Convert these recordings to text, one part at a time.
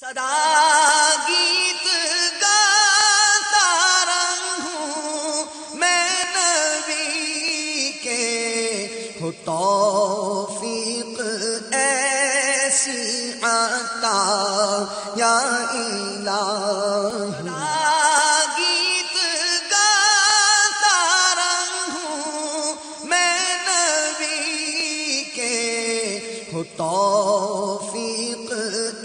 صدا گیت گاتا رہوں میں نبی کے، ہو توفیق ایسی عطا یا الہی۔ گیت گاتا رہوں میں نبی کے، ہو توفیق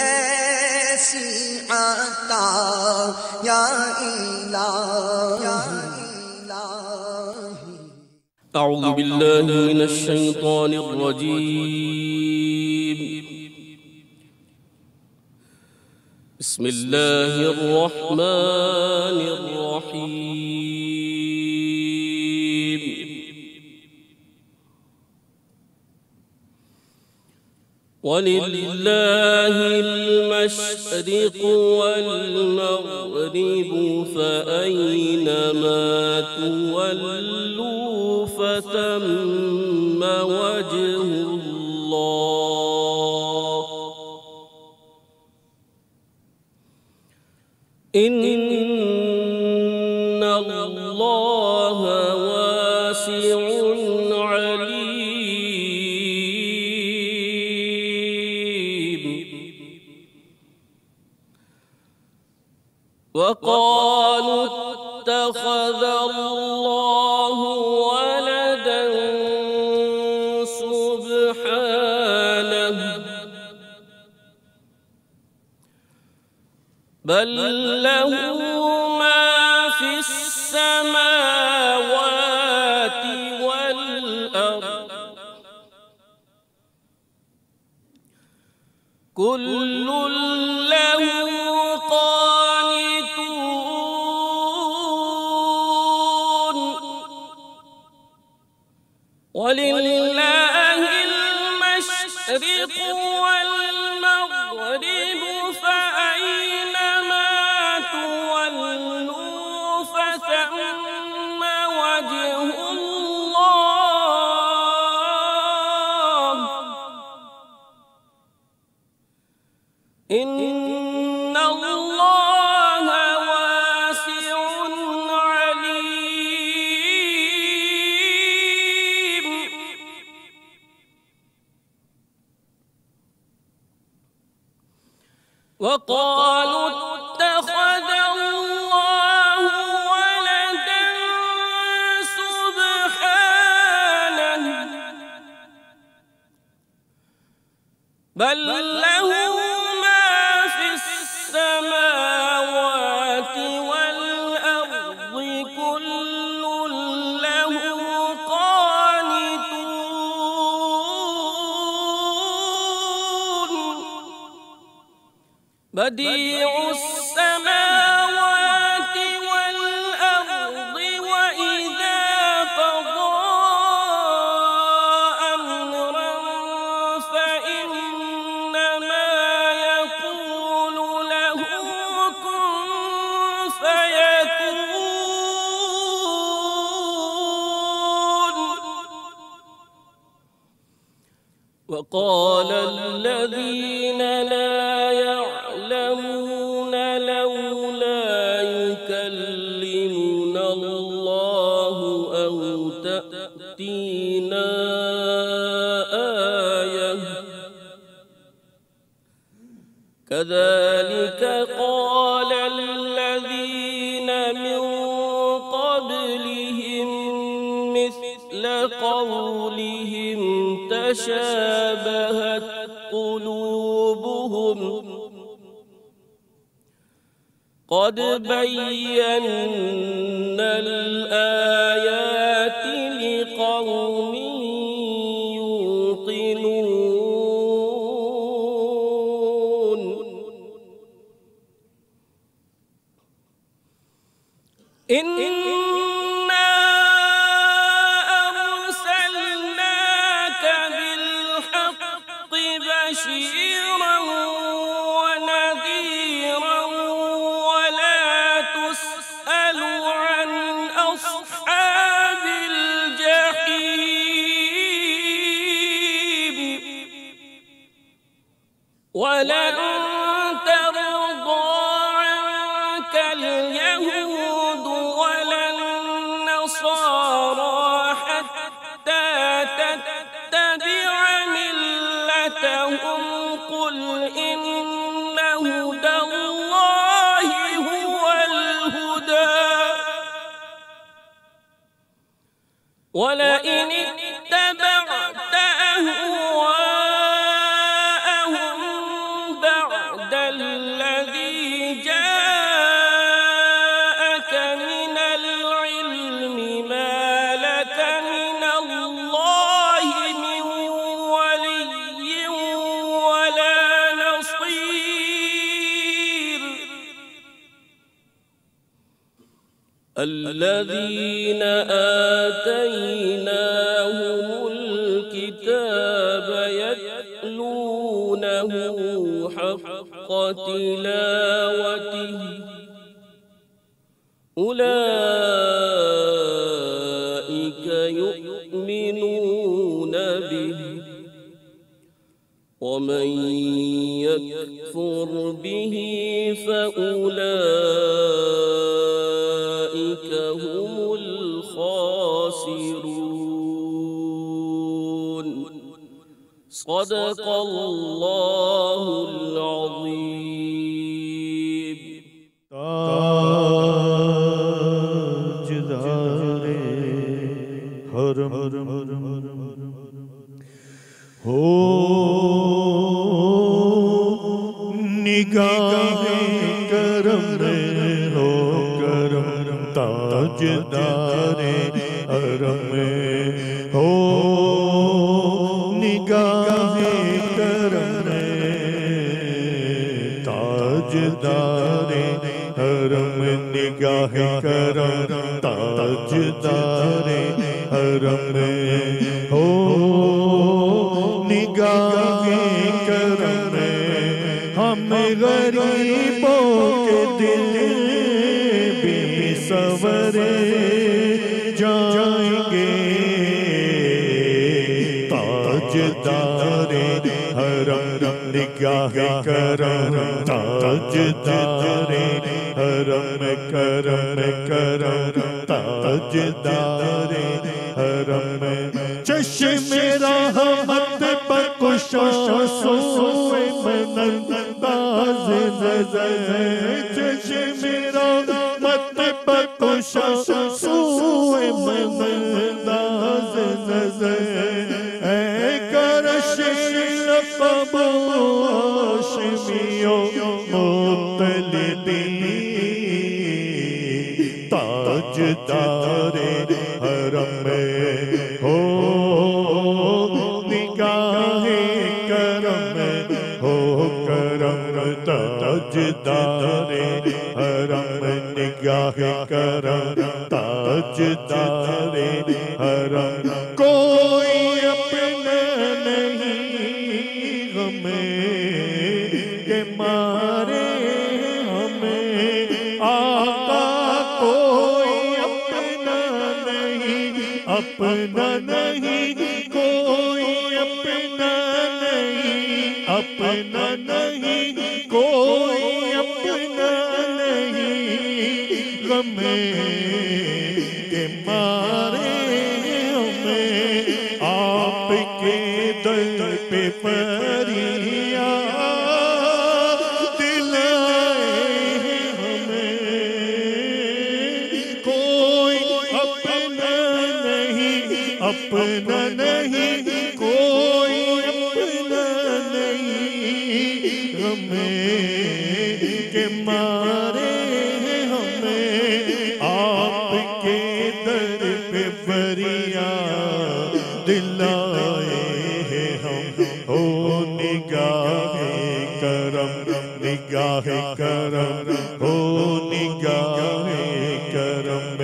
ایسی عطا یا الہی۔ أعوذ بالله من الشيطان الرجيم. بسم الله الرحمن الرحيم. ولله المشرق والمغرب فأينما تولوا فثم وجه الله. إن الله واسع عليم. وقالوا اتخذ الله ولدا سبحانه، بل له ما في السماوات والأرض، كل له قانتون. ولله المشرق والمغرب فأينما تولوا فثم وجه الله. إن الله واسع عليم. وقالوا اتخذ الله ولدا سبحانه، بل له ما في السماوات والأرض، كل له قانتون. بديع السماوات والأرض، وإذا قضى أمرا فإنما يقول له كن فيكون. وقال الذين لا يعلمون لولا يكلمنا الله أو تأتينا آية، كذلك قال الذين من قبلهم مثل قولهم تشابهت قلوبهم، قد بينا الآيات لقوم يوقنون. إنا أرسلناك بالحق بشيرا ونذيرا، ولا تسأل عن أصحاب الجحيم. ولن ترضى اليهود ولا النصارى حتى تتبع ملتهم قل إن هدى الله هو الهدى ولئن اتبعت أهواءهم بعد الذي جاءك من العلم ما لك من الله من ولي ولا نصير الذين آتيناهم الكتاب يتلونه حق تلاوته أولئك يؤمنون به ومن يكفر به فأولئك هم الخاسرون صدق الله العظيم تاجدار حرم ہو نگاہ کرم ہو کرم تاجدار حرم ہو نگاہ کرم تاجدار حرم نگاہ کرم تاجدار حرم ہو نگاہ کرم ہم غریبوں کے دل بھی سنورے جائیں گے تاجدار حرم نگاہ کرم تاجدار حرم کرم کرم تاجدار حرم چشم رحمت بخشا سوئے من انداز نظر چشم رحمت بخشا سوئے من انداز نظر اے کرش لقب ہاشمیوں مطلبی تاجدار حرم ہو نگاہ کرم ہو کرم تاجدار حرم نگاہ کرم تاجدار حرم کوئی اپنا نہیں ہمیں کہ مارے ہمیں آقا کوئی اپنا نہیں اپنا نہیں کوئی اپنا نہیں اپنا نہیں کوئی اپنا نہیں غم کے مارے ہمیں آپ کے در پہ فریاد دلائے ہمیں کوئی اپنا نہیں اپنا نہیں کوئی اپنا نہیں ہمیں کہ مارے ہمیں آپ کے در پہ فریاد دلائے ہم ہو نگاہ کرم نگاہ کرم ہو نگاہ کرم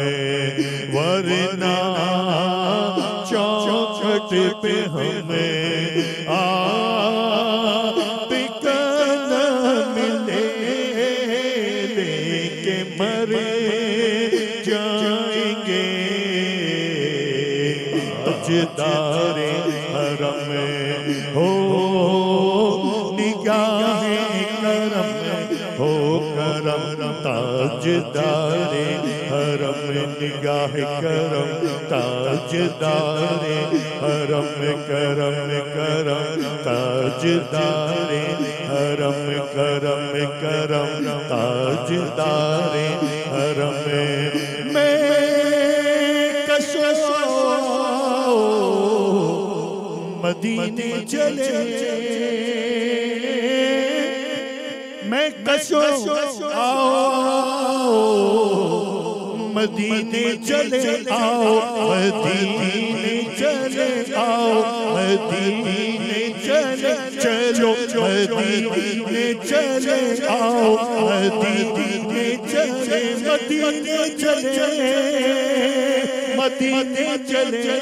ورنہ چوکھٹ پہ ہمیں آپ کا نہ ملے لے کے مرے جائیں گے تاجدار حرم ہو نگاہ کرم ہو کرم تاجدار حرم نگاہ کرم تاجدار حرم کرم کرم تاجدار حرم کرم کرم تاجدار حرم میں کشو مدینے چلے میں کشو آؤ مدینے چلے آؤ مدینے چلے آؤ مدینے چلے چلو مدینے چلے آؤ مدینے چلے مدینے چلے مدینے چلے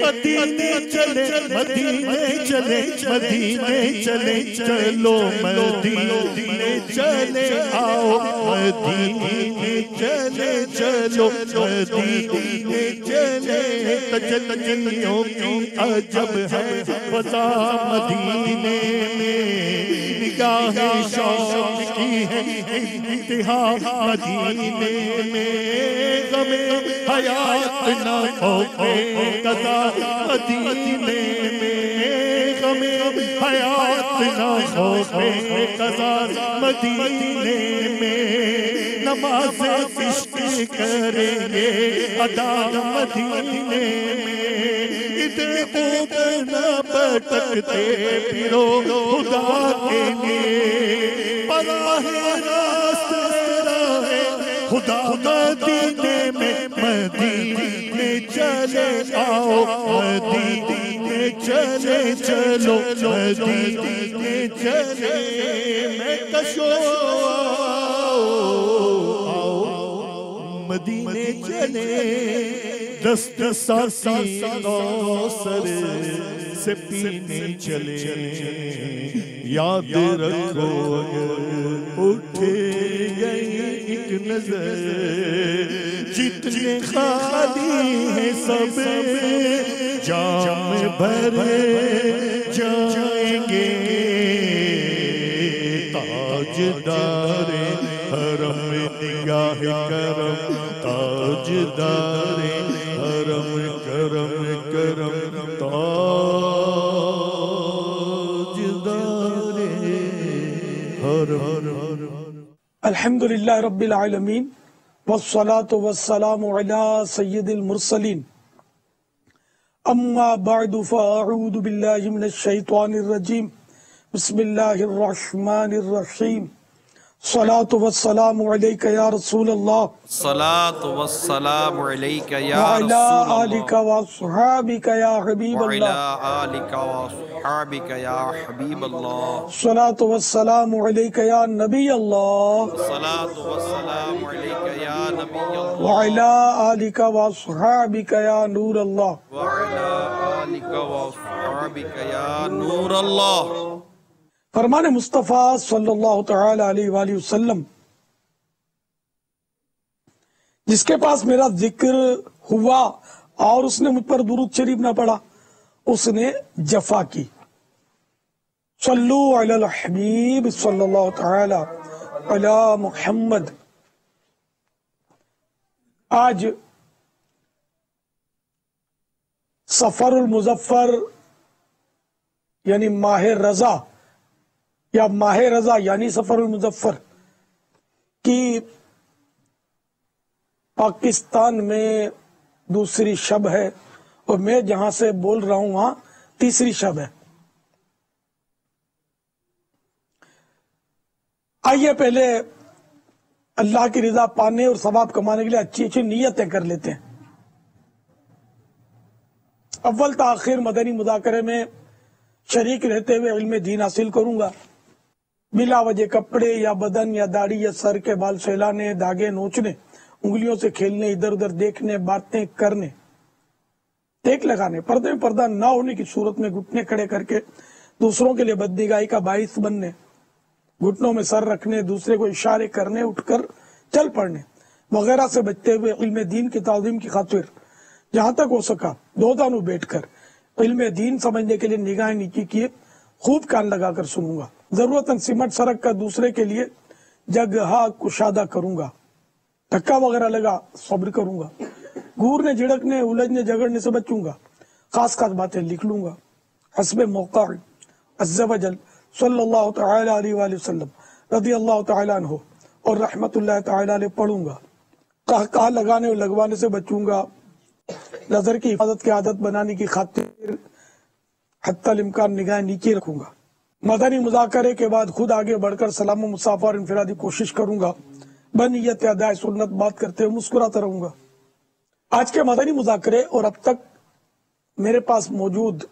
مدینے چلے مدینے چلے مدینے چلے چلو مدینے چلے آؤ مدینے چلے چلو مدینے چلے تجلیوں کی عجب ہے فضا مدینے میں نگاہ شوق کی ہے انتہا مدینے میں غم حیات نہ ہوئے قضا مدینے میں غم حیات نہ ہوئے قضا مدینے میں نماز عشق کریں گے ادا مدینے میں ادھر ادھر نہ بھٹکتے پھرو خدا کے لیے براہ راست راہ خدا مدینے میں مدینے چلے آؤ مدینے چلے چلو مدینے چلے میں کشو مدینے چلے دست ساسی کوثر سے پینے چلے یاد رکھو اگر اٹھے گئی ایک نظر جتنے خالی ہیں سب جام بھر جائیں گے تاجدار حرم نگاہ کرم تاجدار حرم کرم کرم تاجدار حرم الحمدللہ رب العالمین والصلاة والسلام علی سید المرسلین اما بعد فاعوذ باللہ من الشیطان الرجیم بسم اللہ الرحمن الرحیم صلاة والسلام علیک یا رسول اللہ صلاة والسلام علیک یا وعلی رسول آلک اللہ واصحابک یا حبیب وعلی اللہ آلک واصحابک یا حبیب اللہ صلاة والسلام علیک یا نبی اللہ صلاة والسلام علیک یا نبی اللہ وعلی آلک واصحابک یا نور اللہ وعلی آلک واصحابک یا نور اللہ فرمان مصطفیٰ صلی اللہ تعالی علیہ وآلہ وسلم جس کے پاس میرا ذکر ہوا اور اس نے مجھ پر درود شریف نہ پڑھا اس نے جفا کی صلو علی الحبیب صلی اللہ تعالی علی محمد آج سفر المظفر یعنی ماہ رضا یا ماہ رضا یعنی سفر المظفر کی پاکستان میں دوسری شب ہے اور میں جہاں سے بول رہا ہوں وہاں تیسری شب ہے. آئیے پہلے اللہ کی رضا پانے اور ثواب کمانے کے لیے اچھی اچھی نیتیں کر لیتے ہیں. اول تاخیر مدنی مذاکرے میں شریک رہتے ہوئے علم دین حاصل کروں گا. بلا وجہ کپڑے یا بدن یا داڑھی یا سر کے بال سہلانے، دھاگے نوچنے، انگلیوں سے کھیلنے، ادھر ادھر دیکھنے، باتیں کرنے، ٹیک لگانے، پردے میں پردہ نہ ہونے کی صورت میں گھٹنے کھڑے کر کے دوسروں کے لیے بدنگاہی کا باعث بننے، گھٹنوں میں سر رکھنے، دوسرے کو اشارے کرنے، اٹھ کر چل پڑنے وغیرہ سے بچتے ہوئے علم دین کی تعظیم کی خاطر جہاں تک ہو سکا دو دانوں بیٹھ کر علم دین سمجھنے کے لیے نگاہ نیچی کیے خوب کان لگا کر سنوں گا. ضرورتاً سمٹ سڑک کا دوسرے کے لیے جگہ کشادہ کروں گا. دھکا وغیرہ لگا صبر کروں گا. گورنے جھڑکنے الجھنے جھگڑنے سے بچوں گا. خاص خاص باتیں لکھ لوں گا. حسب موقع عز و جل صلی اللہ تعالی علیہ وآلہ وسلم رضی اللہ تعالی عنہ اور رحمت اللہ تعالی علیہ پڑھوں گا. کہا لگانے اور لگوانے سے بچوں گا. نظر کی حفاظت کی عادت بنانے کی خاطر حتی الامکان نگاہ نیچے رکھوں گا. مدنی مذاکرے کے بعد خود آگے بڑھ کر سلام و مصافحہ اور انفرادی کوشش کروں گا. بنیت ادائے سنت بات کرتے ہوئے مسکراتا رہوں گا. آج کے مدنی مذاکرے اور اب تک میرے پاس موجود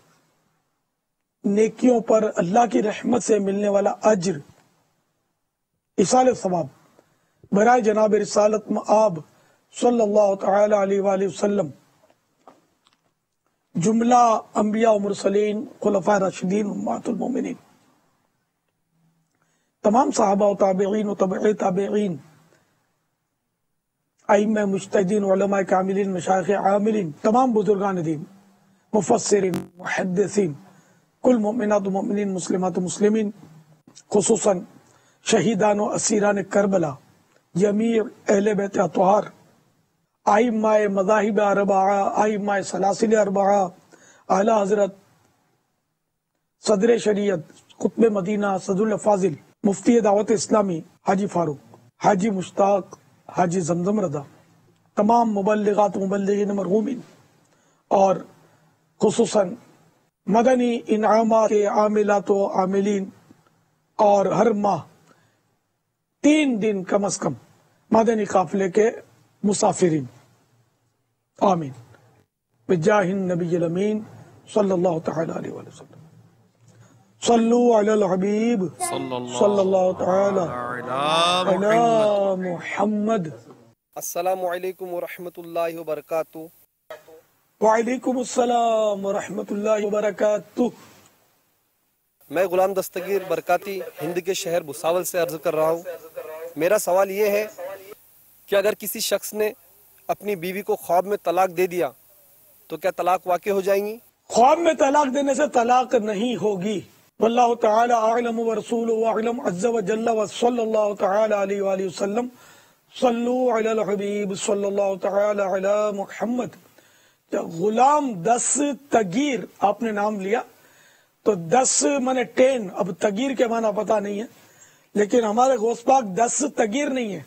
نیکیوں پر اللہ کی رحمت سے ملنے والا اجر ایصال ثواب برائے جناب رسالت مآب صلی اللہ تعالی علیہ وآلہ وسلم، جملہ انبیاء و مرسلین، خلفاء راشدین، امہات المومنین، تمام صحابہ و تابعین و تبع تابعین، ائمہ مجتہدین، علماء کاملین، مشایخ عاملین، تمام بزرگان دین، مفسرین، محدثین، کل مومنات و مومنین، مسلمات و مسلمین، خصوصاً شہیدان و اسیران کربلا، جمیع اہل بیت اطہار، ائمہ مذاہب اربعہ، ائمہ سلاسل اربعہ، اعلی حضرت صدر شریعت، قطب مدینہ، صدر الفاضل، مفتی دعوت اسلامی حاجی فاروق، حاجی مشتاق، حاجی زمزم رضا، تمام مبلغات و مبلغین مرحومین، اور خصوصاً مدنی انعامات کے عاملات و عاملین، اور ہر ماہ 3 دن کم از کم مدنی قافلے کے مسافرین، آمین بجاہ النبی الامین صلی اللہ تعالی علیہ وآلہ وسلم. صلو علی الحبیب صلی اللہ تعالی علی محمد. السلام علیکم ورحمۃ اللہ وبرکاتہ. وعلیکم السلام ورحمۃ اللہ وبرکاتہ. میں غلام دستگیر برکاتی ہند کے شہر بھساول سے عرض کر رہا ہوں. میرا سوال یہ ہے کہ اگر کسی شخص نے اپنی بیوی کو خواب میں طلاق دے دیا تو کیا طلاق واقع ہو جائیں گی؟ خواب میں طلاق دینے سے طلاق نہیں ہوگی. واللہ تعالی اعلم ورسولہ اعلم عز و جل وصلی اللہ تعالی علیہ وآلہ وسلم. صلو علی الحبیب صلی اللہ تعالی علی محمد. غلام دستگیر آپ نے نام لیا تو 10 مانے 10، اب تغیر کے معنی پتہ نہیں ہے، لیکن ہمارے غوث پاک دستگیر نہیں ہے،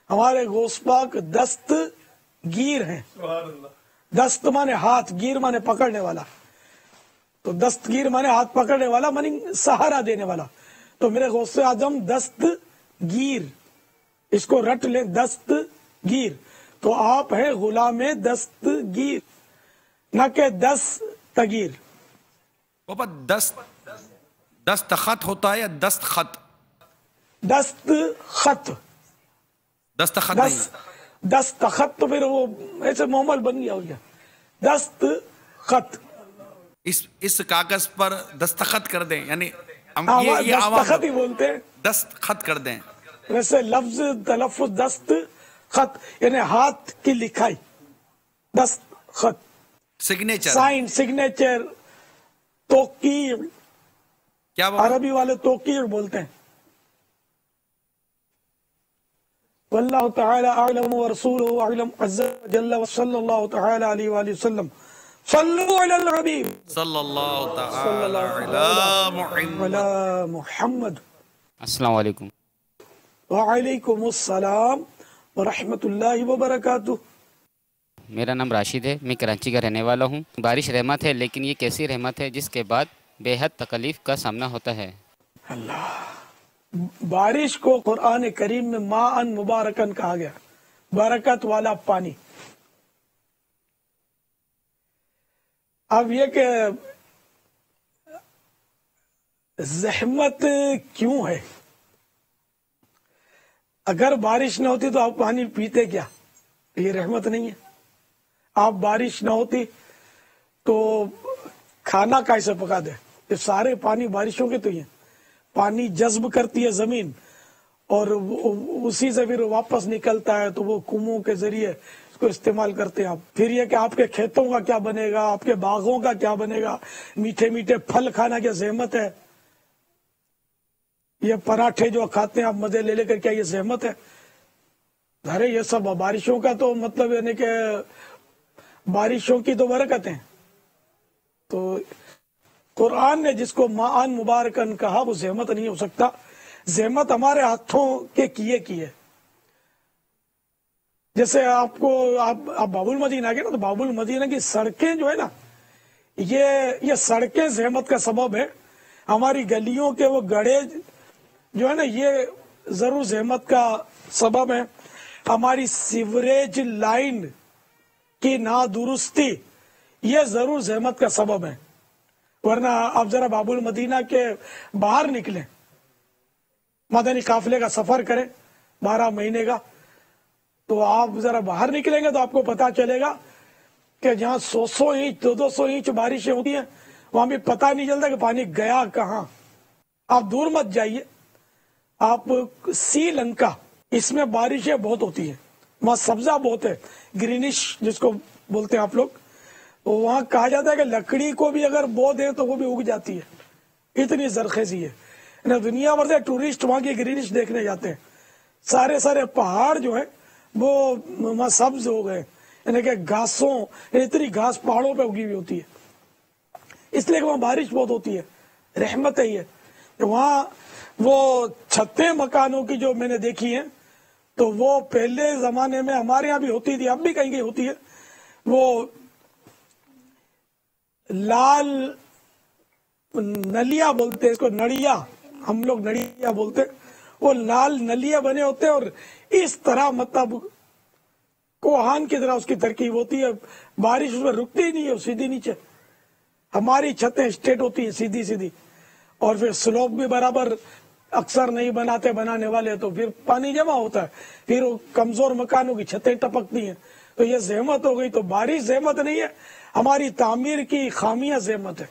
ہمارے غوث پاک دستگیر ہیں. دست مانے ہاتھ، گیر مانے پکڑنے والا، تو دستگیر مانے ہاتھ پکڑنے والا مانے سہارا دینے والا. تو میرے غوث اعظم دستگیر، اس کو رٹ لیں، دستگیر. تو آپ ہیں غلام دستگیر، نہ کہ دستگیر. پاپا دستخط ہوتا ہے یا دستخط؟ دستخط. دستخط نہیں. دستخط تو پھر وہ ایسے معمول بن گیا ہو گیا. دستخط، اس کاغذ پر دستخط کر دیں، یعنی یہ دستخط ہی بولتے ہیں. دستخط کر دیں. ویسے لفظ تلفظ دستخط یعنی ہاتھ کی لکھائی، دستخط، سگنیچر، سائن، سگنیچر، توقیر. کیا بابا؟ عربی والے توقیر بولتے ہیں. واللہ تعالی اعلم ورسولہ اعلم عز و جل وصلی اللہ تعالی علیہ وآلہ وسلم. صلو علی الحبیب صلی اللہ تعالی علی محمد. علی محمد. السلام علیکم. وعلیکم السلام ورحمۃ اللہ وبرکاتہ. میرا نام راشد ہے، میں کراچی کا رہنے والا ہوں. بارش رحمت ہے، لیکن یہ کیسی رحمت ہے جس کے بعد بے حد تکلیف کا سامنا ہوتا ہے. بارش کو قرآن کریم میں ماء مبارکن کہا گیا، برکت والا پانی. اب یہ کہ زحمت کیوں ہے؟ اگر بارش نہ ہوتی تو آپ پانی پیتے کیا؟ یہ رحمت نہیں ہے. آپ بارش نہ ہوتی تو کھانا کیسے پکا دے؟ یہ سارے پانی بارشوں کے تو ہی ہیں. پانی جذب کرتی ہے زمین اور اسی سے پھر واپس نکلتا ہے، تو وہ کنووں کے ذریعے اس کو استعمال کرتے ہیں آپ. پھر یہ کہ آپ کے کھیتوں کا کیا بنے گا، آپ کے باغوں کا کیا بنے گا، میٹھے میٹھے پھل کھانا کیا زحمت ہے. یہ پراٹھے جو کھاتے ہیں آپ مزے لے لے کر، کیا یہ زحمت ہے؟ ارے یہ سب بارشوں کا تو مطلب یعنی کہ بارشوں کی تو برکت ہیں. تو قرآن نے جس کو معان مبارکن کہا وہ زحمت نہیں ہو سکتا. زحمت ہمارے ہاتھوں کے کیے کی ہے. جیسے آپ باب المدینہ گئے نا، تو باب المدینہ کی سڑکیں جو ہے نا، یہ سڑکیں زحمت کا سبب ہے. ہماری گلیوں کے وہ گڑھے جو ہے نا، یہ ضرور زحمت کا سبب ہے. ہماری سیوریج لائن کی نادرستی یہ ضرور زحمت کا سبب ہے. ورنہ آپ ذرا باب المدینہ کے باہر نکلیں، مدنی قافلے کا سفر کریں 12 مہینے کا، تو آپ ذرا باہر نکلیں گے تو آپ کو پتا چلے گا کہ جہاں 100 انچ 200 انچ بارشیں ہوتی ہیں، وہاں بھی پتہ نہیں چلتا کہ پانی گیا کہاں. آپ دور مت جائیے، آپ سری لنکا، اس میں بارشیں بہت ہوتی ہیں، وہاں سبزہ بہت ہے، گرینش جس کو بولتے ہیں آپ لوگ. وہاں کہا جاتا ہے کہ لکڑی کو بھی اگر بو دیں تو وہ بھی اگ جاتی ہے، اتنی زرخیزی ہے. دنیا بھر سے ٹورسٹ وہاں کی گرینش دیکھنے جاتے ہیں. سارے پہاڑ جو ہیں وہ وہاں سبز ہو گئے، یعنی کہ گھاسوں، اتنی گھاس پہاڑوں پہ اگی ہوئی ہوتی ہے، اس لیے کہ وہاں بارش بہت ہوتی ہے. رحمت ہے یہ. وہاں وہ چھتیں مکانوں کی جو میں نے دیکھی ہیں، تو وہ پہلے زمانے میں ہمارے یہاں بھی ہوتی تھی، اب بھی کہیں کہیں ہوتی ہے. وہ لال نلیا بولتے ہیں اس کو، نڑیا، ہم لوگ نڑیا بولتے. وہ لال نلیا بنے ہوتے ہیں، اور اس طرح مطلب کوہان کی طرح اس کی ترکیب ہوتی ہے. بارش اس میں رکتی ہی نہیں ہے، سیدھی نیچے. ہماری چھتیں اسٹریٹ ہوتی ہیں، سیدھی سیدھی، اور پھر سلوپ بھی برابر اکثر نہیں بنانے والے، تو پھر پانی جمع ہوتا ہے، پھر وہ کمزور مکانوں کی چھتیں ٹپکتی ہیں. تو یہ زحمت ہو گئی. تو بارش زحمت نہیں ہے، ہماری تعمیر کی خامیاں زحمت ہے.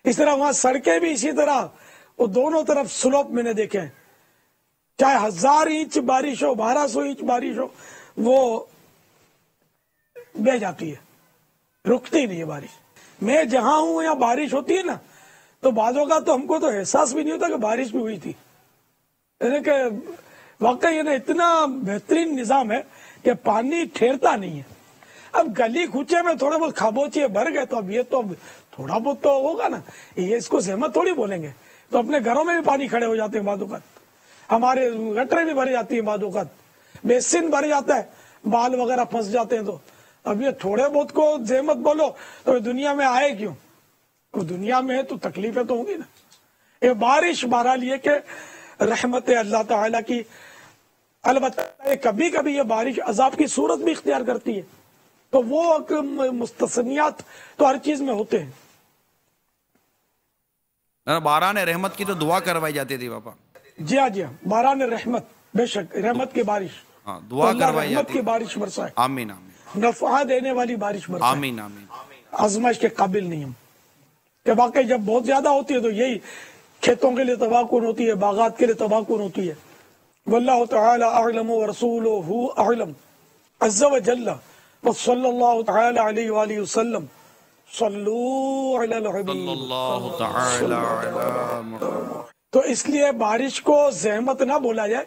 اس طرح وہاں سڑکیں بھی اسی طرح، وہ دونوں طرف سلوپ میں نے دیکھے ہیں، چاہے 1000 انچ بارش ہو، 1200 انچ بارش ہو، وہ بہ جاتی ہے، رکتی نہیں ہے بارش. میں جہاں ہوں یہاں بارش ہوتی ہے نا، تو بعضوں کا تو ہم کو تو احساس بھی نہیں ہوتا کہ بارش بھی ہوئی تھی. یعنی کہ واقعی یہ اتنا بہترین نظام ہے کہ پانی ٹھہرتا نہیں ہے. اب گلی کوچے میں تھوڑے بہت خابوچے بھر گئے، تو اب یہ تو تھوڑا بہت تو ہوگا نا، یہ اس کو زحمت تھوڑی بولیں گے. تو اپنے گھروں میں بھی پانی کھڑے ہو جاتے ہیں بعض اوقات، ہمارے گٹریں بھی بھر جاتی ہیں بعض اوقات، بیسن بھر جاتا ہے، بال وغیرہ پھنس جاتے ہیں. تو اب یہ تھوڑے بہت کو زحمت بولو تو دنیا میں آئے کیوں؟ دنیا میں ہے تو تکلیفیں تو ہوں گی نا. یہ بارش بہرحال یہ کہ رحمت اللہ تعالیٰ کی. البتہ کبھی کبھی یہ بارش عذاب کی صورت بھی اختیار کرتی ہے، تو وہ مستثنیات تو ہر چیز میں ہوتے ہیں. باران رحمت کی تو دعا کروائی جاتی تھی پاپا. جی ہاں جی ہاں، باران رحمت، بے شک رحمت کی بارش، دعا اللہ کروائی رحمت جاتی کی ہے. بارش برسائے، آمین آمین نفع دینے والی بارش برسائے. آمین آمین. آزمائش کے قابل نہیں ہم، کہ واقعی جب بہت زیادہ ہوتی ہے تو یہی کھیتوں کے لیے تباہ کن ہوتی ہے، باغات کے لیے تباہ کن ہوتی ہے. واللہ تعالی اعلم ورسولہ اعلم عز وجل وصلی اللہ تعالی علیہ وآلہ وسلم. صلو علی الحبیب صلی اللہ تعالی علی محمد. تو اس لیے بارش کو زحمت نہ بولا جائے،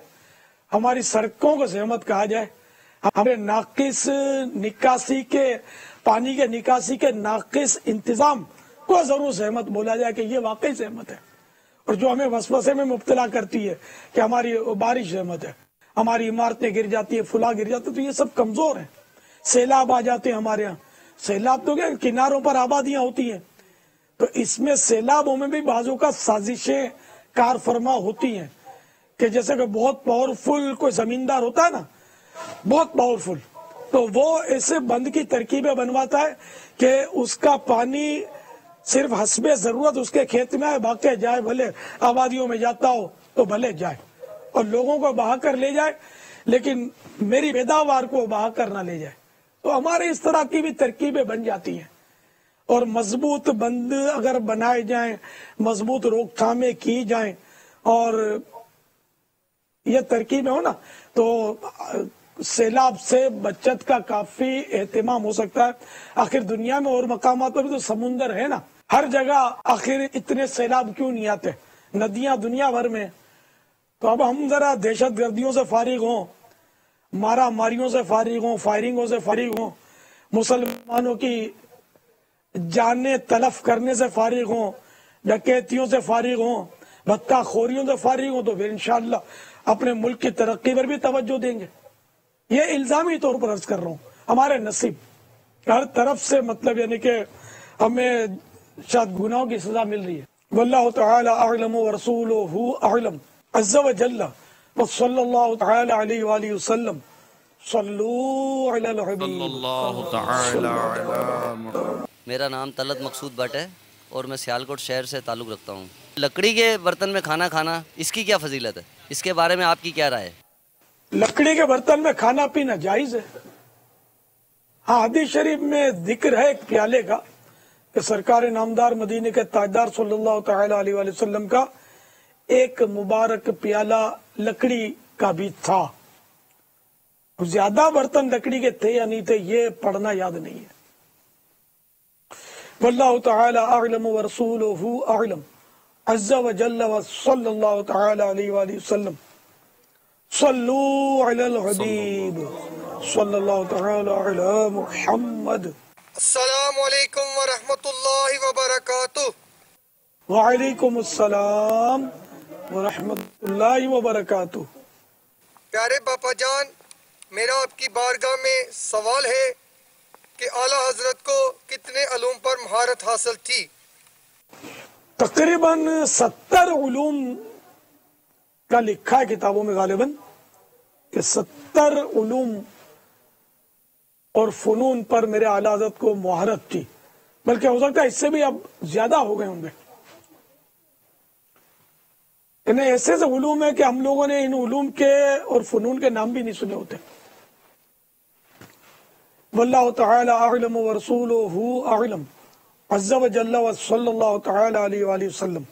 ہماری سڑکوں کو زحمت کہا جائے. ہمیں ناقص نکاسی کے، پانی کے نکاسی کے ناقص انتظام کو ضرور زحمت بولا جائے کہ یہ واقعی زحمت ہے. اور جو ہمیں وسوسے میں مبتلا کرتی ہے کہ ہماری بارش زحمت ہے، ہماری عمارتیں گر جاتی ہیں، فلاں گر جاتے، تو یہ سب کمزور ہیں. سیلاب آ جاتے ہیں ہمارے ہاں. سیلاب تو کیا کناروں پر آبادیاں ہوتی ہیں، تو اس میں سیلابوں میں بھی بعضوں کا سازشیں کار فرما ہوتی ہیں. کہ جیسے کہ بہت پاورفل کوئی زمیندار ہوتا ہے نا، بہت پاورفل، تو وہ ایسے بند کی ترکیبیں بنواتا ہے کہ اس کا پانی صرف حسب ضرورت اس کے کھیت میں آئے، باقی جائے، بھلے آبادیوں میں جاتا ہو تو بھلے جائے، اور لوگوں کو بہا کر لے جائے، لیکن میری پیداوار کو بہا کر نہ لے جائے. تو ہمارے اس طرح کی بھی ترکیبیں بن جاتی ہیں. اور مضبوط بند اگر بنائے جائیں، مضبوط روک تھامیں کی جائیں، اور یہ ترکیبیں ہو نا، تو سیلاب سے بچت کا کافی اہتمام ہو سکتا ہے. آخر دنیا میں اور مقامات پر بھی تو سمندر ہے نا، ہر جگہ. آخر اتنے سیلاب کیوں نہیں آتے؟ नदियां दुनिया भर में। तो अब हम जरा दहशत गर्दियों से फारिग हों, मारा मारियों से फारिग हों, फायरिंगों से फारिग हों, मुसलमानों की जाने तलफ करने से फारिग हों, डकैतियों से फारिग हों, भत्ता खोरियों से फारिग हों, तो फिर इंशाअल्लाह अपने मुल्क की तरक्की पर भी तवज्जो देंगे। ये इल्जामी तौर पर अर्ज कर रहा हूँ, हमारे नसीब हर तरफ से मतलब यानी कि हमें शायद गुनाहों की सजा मिल रही है। वल्लाहु तआला अअलम व रसूलुहु अअलम अज़्ज़ा व जल्ला व सल्लल्लाहु तआला अलैहि व आलिहि वसल्लम सल्लू अलल हबीब। अल्लाह तआला अला। मेरा नाम तलत मकसूद भट्ट है और मैं सियालकोट शहर से ताल्लुक़ रखता हूँ। लकड़ी के बर्तन में खाना खाना, इसकी क्या फजीलत है, इसके बारे में आपकी क्या राय है? लकड़ी के बर्तन में खाना पीना जायज है। हाँ, हदीस शरीफ में जिक्र है एक प्याले का कि सरकार नामदार मदीने के ताजदार सल्लल्लाहु तआला अलैहि वसल्लम का एक मुबारक प्याला लकड़ी का भी था। ज्यादा बर्तन लकड़ी के थे या नहीं थे ये पढ़ना याद नहीं है। वल्लाहु तआला अअलम व रसूलुहु अअलम अज़्ज़ा व जल्ला व सल्लल्लाहु तआला अलैहि वसल्लम सल्लू अलल हबीब सल्लल्लाहु तआला अला मुहम्मद। अस्सलामु अलैकुम व रहमतुल्लाहि व बरकातुहू। वालेकुम अस्सलाम व रहमतुल्लाहि व बरकातुहू। प्यारे बापा जान, मेरा आपकी बारगाह में सवाल है कि आला हजरत को कितने उलूम पर महारत हासिल थी? तकरीबन 70 उलूम का लिखा है किताबों में गालिबन कि 70 उलूम और फनून पर मेरे आला हज़रत को मुहारत थी, बल्कि हो सकता है इससे भी अब ज्यादा हो गए होंगे। इन्हें ऐसे से उलूम है कि हम लोगों ने इन उलूम के और फनून के नाम भी नहीं सुने होते। वल्लाहु तआला अअलम व रसूलुहु अअलम अज़्ज़ा व जल्ला व सल्लल्लाहु तआला अलैहि वसल्लम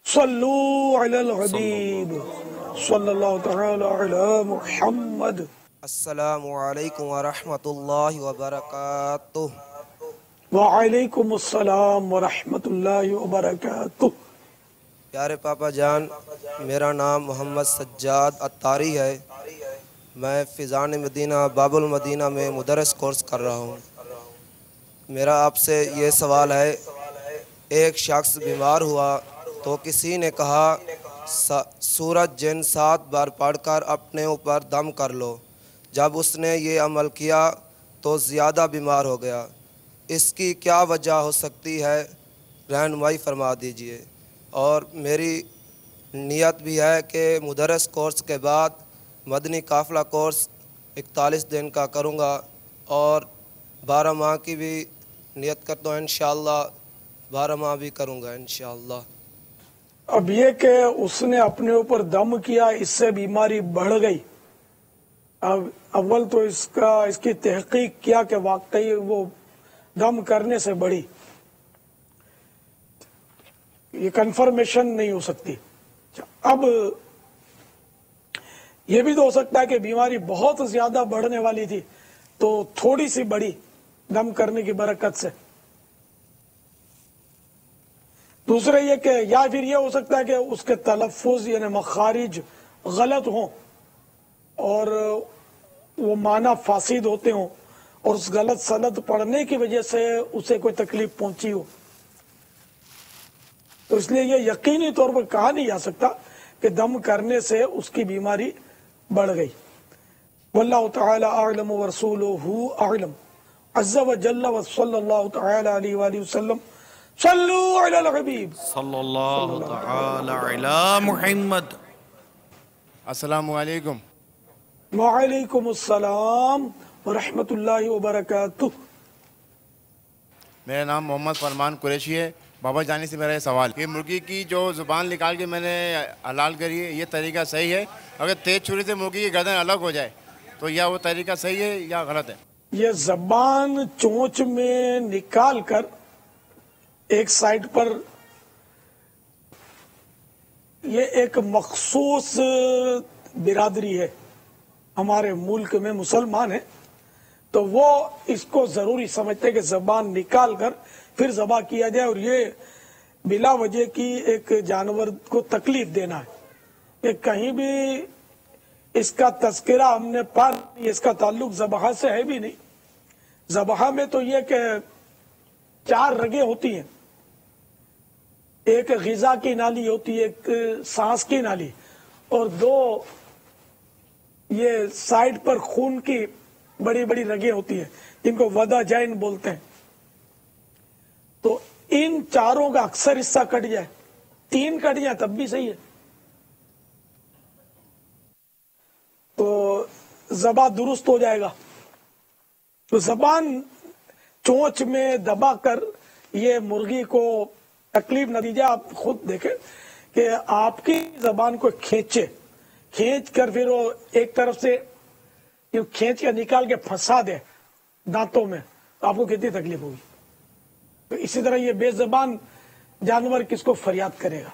सल्लू अलल हबीब सल्लल्लाहु तआला अला मुहम्मद। अस्सलामु अलैकुम व रहमतुल्लाहि व बरकातुहू। वालेकुम अस्सलाम व रहमतुल्लाहि व बरकातुहू। प्यारे पापा जान, मेरा नाम मोहम्मद सज्जाद अत्तारी है। मैं फिज़ान मदीना बाबुल मदीना में मुदरस कोर्स कर रहा हूँ। मेरा आपसे ये सवाल है, एक शख्स बीमार हुआ तो किसी ने कहा सूरज जिन 7 बार पढ़कर अपने ऊपर दम कर लो। जब उसने ये अमल किया तो ज़्यादा बीमार हो गया। इसकी क्या वजह हो सकती है, रहनुमाई फरमा दीजिए। और मेरी नियत भी है कि मुदरस कोर्स के बाद मदनी काफ़िला कोर्स 41 दिन का करूँगा और 12 माह की भी नियत करता हूँ। इंशाअल्लाह 12 माह भी करूँगा इंशाअल्लाह। अब ये कि उसने अपने ऊपर दम किया, इससे बीमारी बढ़ गई। अब अव्वल तो इसकी तहकीक किया कि वाकई वो दम करने से बढ़ी, ये कंफर्मेशन नहीं हो सकती। अब ये भी तो हो सकता है कि बीमारी बहुत ज्यादा बढ़ने वाली थी तो थोड़ी सी बढ़ी दम करने की बरकत से। दूसरा ये कि या फिर ये हो सकता है कि उसके तलफ़ुज़ यानी मखारिज गलत हों और वो माना फासिद होते हों और उस गलत सनद पढ़ने की वजह से उसे कोई तकलीफ पहुंची हो। तो इसलिए ये यकीनी तौर पर कहा नहीं जा सकता कि दम करने से उसकी बीमारी बढ़ गई। वल्लाहु तआला अअलम व रसूलुहु अअलम अज़्ज़ा व जल्ला व सल्लल्लाहु तआला अलैहि वसल्लम सल्लू अलल हबीब सल्लल्लाहु तआला अला मुहम्मद। अस्सलामु अलैकुम। वालेकुम अस्सलाम व रहमतुल्लाहि व बरकातुहू। मेरा नाम मोहम्मद फरमान कुरैशी है। बाबा जानी से मेरा ये सवाल कि मुर्गी की जो ज़ुबान निकाल के मैंने हलाल करी है, ये तरीका सही है? अगर तेज छुरी से मुर्गी की गर्दन अलग हो जाए तो या वो तरीका सही है या गलत है? ये ज़बान चोंच में निकाल कर एक साइड पर, ये एक मखसूस बिरादरी है हमारे मुल्क में, मुसलमान है, तो वो इसको जरूरी समझते हैं कि ज़बान निकाल कर फिर ज़बा किया जाए। और ये बिला वजह की एक जानवर को तकलीफ देना है, कि कहीं भी इसका तस्करा हमने पा नहीं, इसका ताल्लुक ज़बह से है भी नहीं। ज़बह में तो ये कि 4 रगें होती हैं, एक ग़िज़ा की नाली होती है, एक सांस की नाली, और 2 ये साइड पर खून की बड़ी बड़ी रगें होती हैं, जिनको वदा जैन बोलते हैं। तो इन 4 का अक्सर हिस्सा कट जाए, 3 कट जाए तब भी सही है, तो ज़बा दुरुस्त हो जाएगा। तो ज़बान चोंच में दबाकर ये मुर्गी को तकलीफ न दीजिए। आप खुद देखें कि आपकी ज़बान को खींच कर फिर वो एक तरफ से खींच कर निकाल के फंसा दे दांतों में, तो आपको कितनी तकलीफ होगी। तो इसी तरह ये बेज़बान जानवर किसको फरियाद करेगा,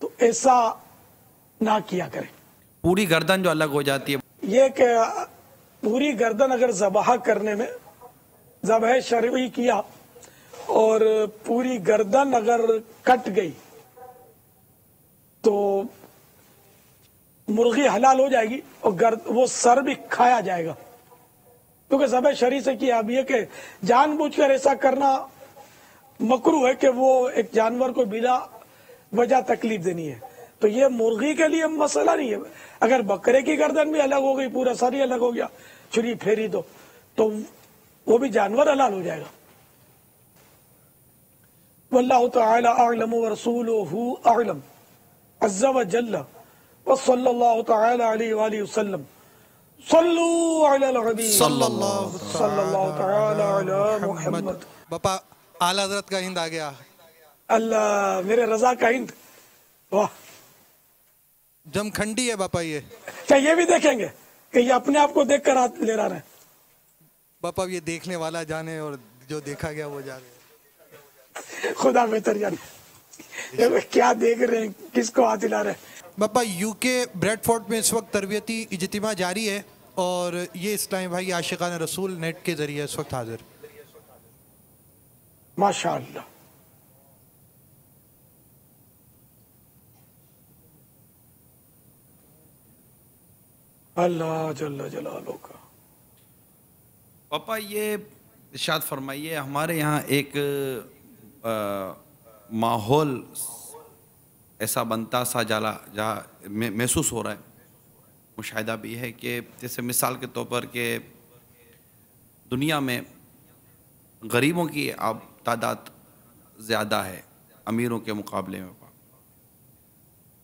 तो ऐसा ना किया करें। पूरी गर्दन जो अलग हो जाती है, ये कि पूरी गर्दन अगर ज़बाह करने में ज़बाह शरई किया और पूरी गर्दन अगर कट गई तो मुर्गी हलाल हो जाएगी और वो सर भी खाया जाएगा, क्योंकि ज़बाह शरई से किया। अब ये कि जानबूझकर ऐसा करना मकरूह है कि वो एक जानवर को बिला वजह तकलीफ देनी है, तो ये मुर्गी के लिए मसला नहीं है। अगर बकरे की गर्दन भी अलग हो गई, पूरा सर ही अलग हो गया, छुरी फेरी तो वो भी जानवर हलाल हो जाएगा। वल्लाहु तआला अअलम व रसूलुहु अअलम अज़्ज़ा व जल्ल व सल्लल्लाहु तआला अलैहि व आलिहि वसल्लम। सल्लू अलल हबीब सल्लल्लाहु तआला अला मुहम्मद। बापा आला हज़रत का हिंद आ गया। अल्लाह मेरे रजा का हिंद, वाह जमखंडी है बापा ये। क्या ये भी देखेंगे कि ये अपने आप को देख कर हाथ ले रहा है? बापा ये देखने वाला जाने और जो देखा गया वो जाने। खुदा बेहतर जाने क्या देख रहे हैं, किसको हाथ हिला रहे हैं। बापा यूके ब्रेडफोर्ड में इस वक्त तरबियती इज्तिमा जारी है और ये इस्लामी भाई आशिकान रसूल नेट के जरिए इस वक्त हाजिर। माशाअल्लाह। अल्लाह जल्ल जलालुहु का। पापा ये इरशाद फरमाइए, हमारे यहाँ एक माहौल ऐसा बनता सा जहाँ महसूस हो रहा है, मुशाहिदा भी है कि जैसे मिसाल के तौर पर कि दुनिया में गरीबों की अब तादाद ज़्यादा है अमीरों के मुकाबले में।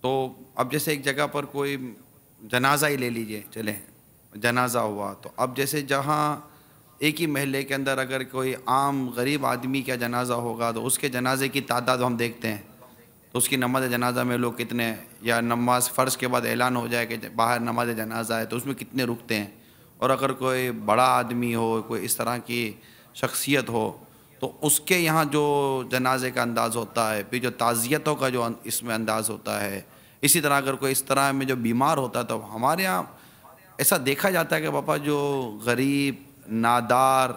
तो अब जैसे एक जगह पर कोई जनाजा ही ले लीजिए, चले जनाजा हुआ, तो अब जैसे जहाँ एक ही महल्ले के अंदर अगर कोई आम गरीब आदमी का जनाजा होगा तो उसके जनाजे की तादाद हम देखते हैं, तो उसकी नमाज जनाजा में लोग कितने, या नमाज फ़र्ज़ के बाद ऐलान हो जाए कि बाहर नमाज जनाजा है तो उसमें कितने रुकते हैं। और अगर कोई बड़ा आदमी हो, कोई इस तरह की शख्सियत हो, तो उसके यहाँ जो जनाजे का अंदाज़ होता है, फिर जो ताज़ियतों का जो इसमें अंदाज़ होता है। इसी तरह अगर कोई इस तरह में जो बीमार होता है तो हमारे यहाँ ऐसा देखा जाता है कि पापा जो गरीब, नादार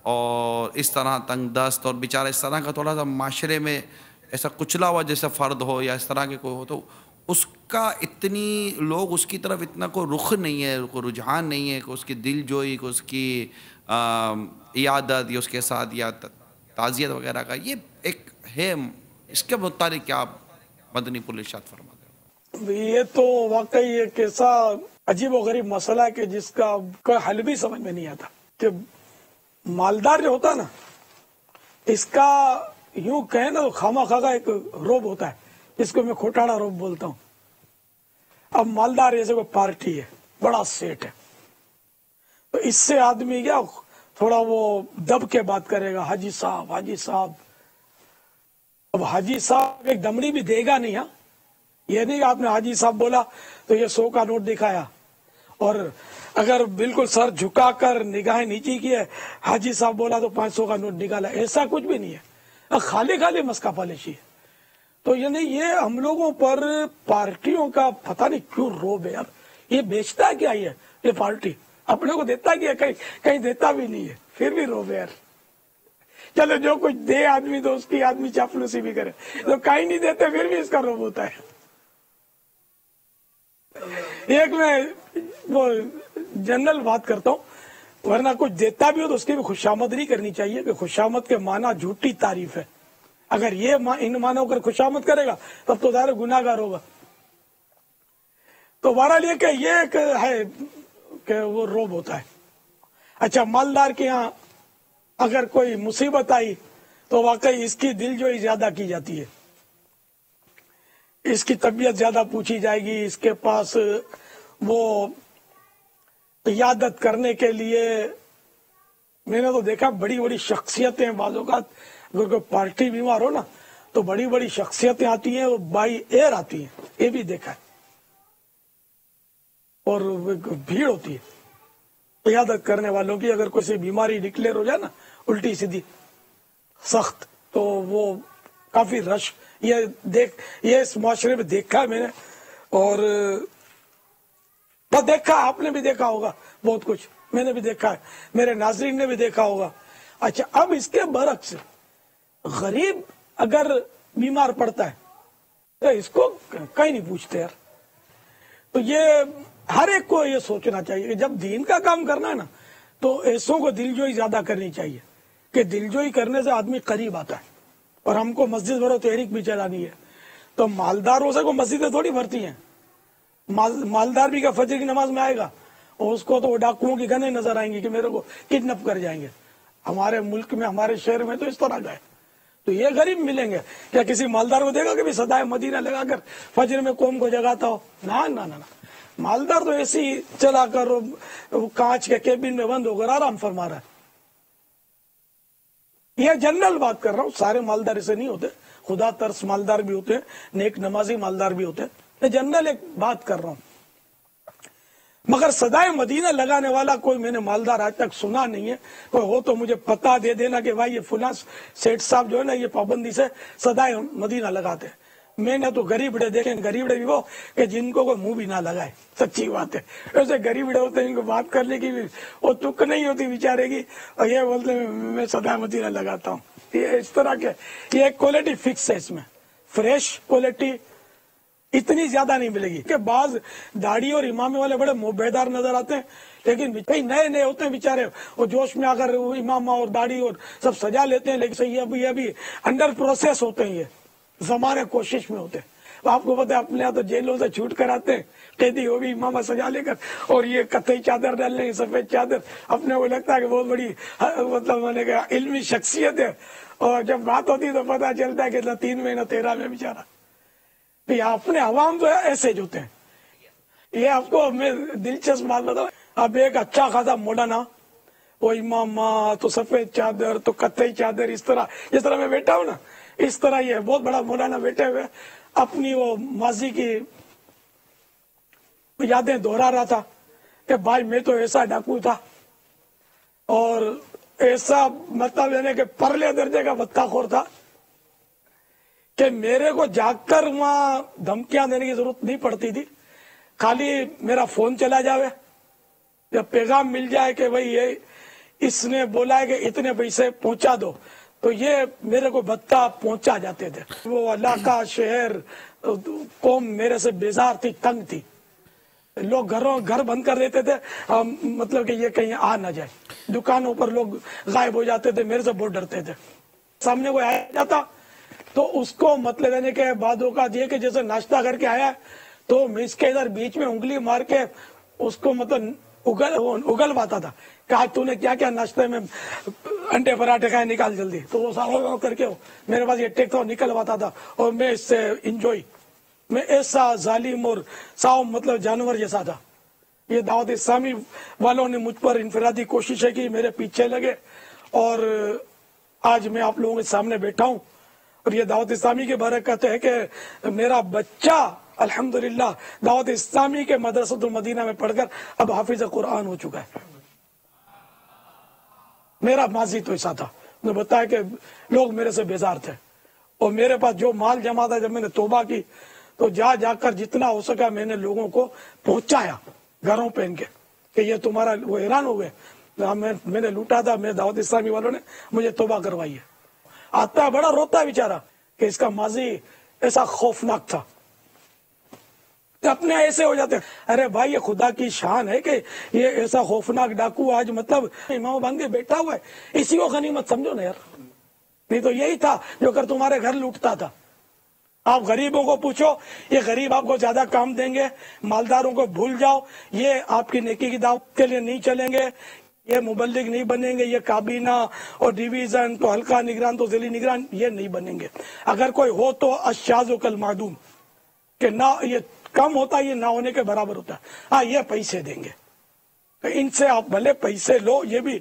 और इस तरह तंगदस्त और बेचारा इस तरह का थोड़ा सा माशरे में ऐसा कुचला हुआ जैसा फ़र्द हो या इस तरह के कोई हो, तो उसका इतनी लोग उसकी तरफ इतना कोई रुख नहीं है, कोई रुझान नहीं है कि उसकी दिल जोई, को उसकी इयादत या उसके साथ या ताज़ियत वगैरह का ये एक है। इसके मुताबिक क्या आप मदनी पुल इरशाद फरमाते हैं? ये तो वाकई एक ऐसा अजीब व गरीब मसला है कि जिसका कोई हल भी समझ में नहीं आता। कि मालदार जो होता ना, इसका यूं कहे ना तो खामा खा का एक रोब होता है, जिसको मैं खोटाड़ा रोब बोलता हूँ। अब मालदार जैसे कोई पार्टी है, बड़ा सेठ है, तो इससे आदमी क्या थोड़ा वो दब के बात करेगा, हाजी साहब हाजी साहब। अब हाजी साहब एक दमड़ी भी देगा नहीं। हाँ, ये नहीं आपने हाजी साहब बोला तो ये 100 का नोट दिखाया, और अगर बिल्कुल सर झुकाकर निगाहें नीचे की है, हाजी साहब बोला तो 500 का नोट निकाला, ऐसा कुछ भी नहीं है। खाली खाली मस्का पालिशी है। तो यानी ये हम लोगों पर पार्टियों का पता नहीं क्यों रोब है। यार ये बेचता है क्या ये पार्टी अपने को देता क्या? कहीं कहीं देता भी नहीं है, फिर भी रोब है यार। चलो जो कुछ दे आदमी तो उसकी आदमी चापलूसी भी करे, तो कहीं नहीं देते फिर भी इसका रोब होता है। एक मैं वो जनरल बात करता हूँ, वरना कुछ देता भी हो तो उसकी भी खुशामद नहीं करनी चाहिए, कि खुशामद के माना झूठी तारीफ है। अगर ये इन मानों कर खुशामद करेगा तब तो ज़ाहिर गुनाहगार होगा। तो बहरहाल ये कि ये एक है कि वो रोब होता है। अच्छा, मालदार के यहाँ अगर कोई मुसीबत आई तो वाकई इसकी दिलजोई ज्यादा की जाती है, इसकी तबीयत ज्यादा पूछी जाएगी, इसके पास वो इयादत करने के लिए मैंने तो देखा बड़ी बड़ी शख्सियतें, बाज़ों का अगर कोई पार्टी बीमार हो ना तो बड़ी बड़ी शख्सियतें आती हैं और बाई एयर आती हैं, ये भी देखा है। और भीड़ होती है इयादत करने वालों की। अगर कोई बीमारी डिक्लेयर हो जाए ना उल्टी सीधी सख्त, तो वो काफी रश ये इस माशरे में देखा है मैंने। और बस देखा, आपने भी देखा होगा बहुत कुछ, मैंने भी देखा है, मेरे नाज़रीन ने भी देखा होगा। अच्छा, अब इसके बरक्स गरीब अगर बीमार पड़ता है तो इसको कहीं नहीं पूछते यार। तो ये हर एक को ये सोचना चाहिए कि जब दीन का काम करना है ना तो ऐसों को दिलजोई ज्यादा करनी चाहिए, कि दिलजोई करने से आदमी करीब आता है। और हमको मस्जिद भरो तहरीक भी चलानी है, तो मालदारों से को मस्जिदें थोड़ी भरती हैं। मालदार भी क्या फजर की नमाज में आएगा और उसको तो डाकुओं की गनें नजर आएंगी कि मेरे को किडनैप कर जाएंगे। हमारे मुल्क में, हमारे शहर में तो इस तरह का है। तो ये गरीब मिलेंगे क्या किसी मालदार को देगा कि भी सदाए मदीना लगाकर फजर में कौम को जगाता हो? ना ना ना, मालदार तो ऐसे ही चलाकर कांच के केबिन में बंद होकर आराम फरमा रहा है। यह जनरल बात कर रहा हूँ, सारे मालदार ऐसे नहीं होते, खुदा तरस मालदार भी होते हैं, नेक नमाजी मालदार भी होते हैं। मैं जनरल एक बात कर रहा हूँ, मगर सदाए मदीना लगाने वाला कोई मैंने मालदार आज तक सुना नहीं है। कोई हो तो मुझे पता दे देना कि भाई ये फुला सेठ साहब जो है ना ये पाबंदी से सदाए मदीना लगाते हैं। मैंने तो गरीबड़े देखे, गरीबड़े भी वो कि जिनको कोई मुंह भी ना लगाए, सच्ची बात है। वैसे गरीबड़े होते हैं, इनको बात करने की भी वो तुक नहीं होती बेचारे की, और ये बोलते मैं सदाए मदीना लगाता हूँ। ये इस तरह के, ये क्वालिटी फिक्स है इसमें, फ्रेश क्वालिटी इतनी ज्यादा नहीं मिलेगी। कि बाज दाढ़ी और इमामे वाले बड़े मोहबेदार नजर आते हैं, लेकिन कई नए नए होते हैं बेचारे, वो जोश में आकर इमामा और दाढ़ी और सब सजा लेते हैं, लेकिन ये अभी अंडर प्रोसेस होते हैं, ये जमाने कोशिश में होते हैं। तो आपको पता है अपने यहाँ तो जेलों से छूट कर आते हैं कैदी, वो भी इमामा सजा लेकर, और ये कत्थई चादर डाल लेंगे, सफेद चादर, अपने को लगता है कि बहुत बड़ी मतलब मैंने कहा इल्मी शख्सियत है। और जब बात होती है तो पता चलता है कि 3 महीना 13 में बेचारा। तो यहाँ अपने अवाम जो है ऐसे होते हैं। ये आपको मैं दिलचस्प बात बताऊं, अब एक अच्छा खासा मौलाना, वो इमामा तो सफेद चादर तो कत्थई चादर, इस तरह जिस तरह मैं बैठा हूँ ना, इस तरह ये बहुत बड़ा मौलाना बैठे हुए अपनी वो माजी की यादें दोहरा रहा था कि भाई मैं तो ऐसा डाकू था और ऐसा मतलब यानी कि परले दर्जे का बत्ताखोर था कि मेरे को जागकर वहां धमकियां देने की जरूरत नहीं पड़ती थी। खाली मेरा फोन चला जावे या पैगाम मिल जाए कि भाई ये इसने बोला है कि इतने पैसे पहुंचा दो, तो ये मेरे को भत्ता पहुंचा जाते थे। वो इलाका, शहर, कौम मेरे से बेजार थी, तंग थी। लोग घर बंद कर देते थे, मतलब कि ये कहीं आ ना जाए। दुकानों पर लोग गायब हो जाते थे, मेरे से बहुत डरते थे। सामने कोई आ जाता तो उसको मतलब देने के बाद का ये कि जैसे नाश्ता करके आया तो मैं इसके इधर बीच में उंगली मार के उसको मतलब उगलवाता था, कहा तूने क्या क्या नाश्ते में अंडे पराठे खाए, निकाल जल्दी। तो वो सारा करके मेरे पास ये टेक था, निकलवाता था और मैं इससे इंजॉय, मैं ऐसा जालिम और साव मतलब जानवर जैसा था। ये दावत इस्लामी वालों ने मुझ पर इनफरादी कोशिशें की, मेरे पीछे लगे और आज मैं आप लोगों के सामने बैठा हूँ। और ये दावत इस्लामी की बरकत है कि मेरा बच्चा अल्हम्दुलिल्लाह दावत इस्लामी के मदरसतुल मदीना में पढ़कर अब हाफिज कुरान हो चुका है। मेरा माजी तो ऐसा था, मैं बताया कि लोग मेरे से बेजार थे और मेरे पास जो माल जमा था, जब मैंने तौबा की तो जाकर जितना हो सका मैंने लोगों को पहुंचाया घरों पे इनके कि ये तुम्हारा, वो हैरान हो गए। मैंने लूटा था, मेरे दावत इस्लामी वालों ने मुझे तौबा करवाई है। आता है बड़ा रोता है बेचारा कि इसका माजी ऐसा खौफनाक था। अपने ऐसे हो जाते हैं। अरे भाई ये खुदा की शान है कि ये ऐसा खौफनाक डाकू आज मतलब इमाम बांध के बैठा हुआ है, इसी को गनीमत समझो ना यार। नहीं तो यही था जो कर तुम्हारे घर लूटता था। आप गरीबों को पूछो, ये गरीब आपको ज्यादा काम देंगे। मालदारों को भूल जाओ, ये आपकी नेकी की दावत के लिए नहीं चलेंगे, ये मुबल्लिग नहीं बनेंगे, ये काबीना और डिवीजन तो हल्का निगरान तो जिली निगरान ये नहीं बनेंगे। अगर कोई हो तो अशाज़ कल मादूम, कि ना ये कम होता, ये ना होने के बराबर होता है। हाँ ये पैसे देंगे, इनसे आप भले पैसे लो, ये भी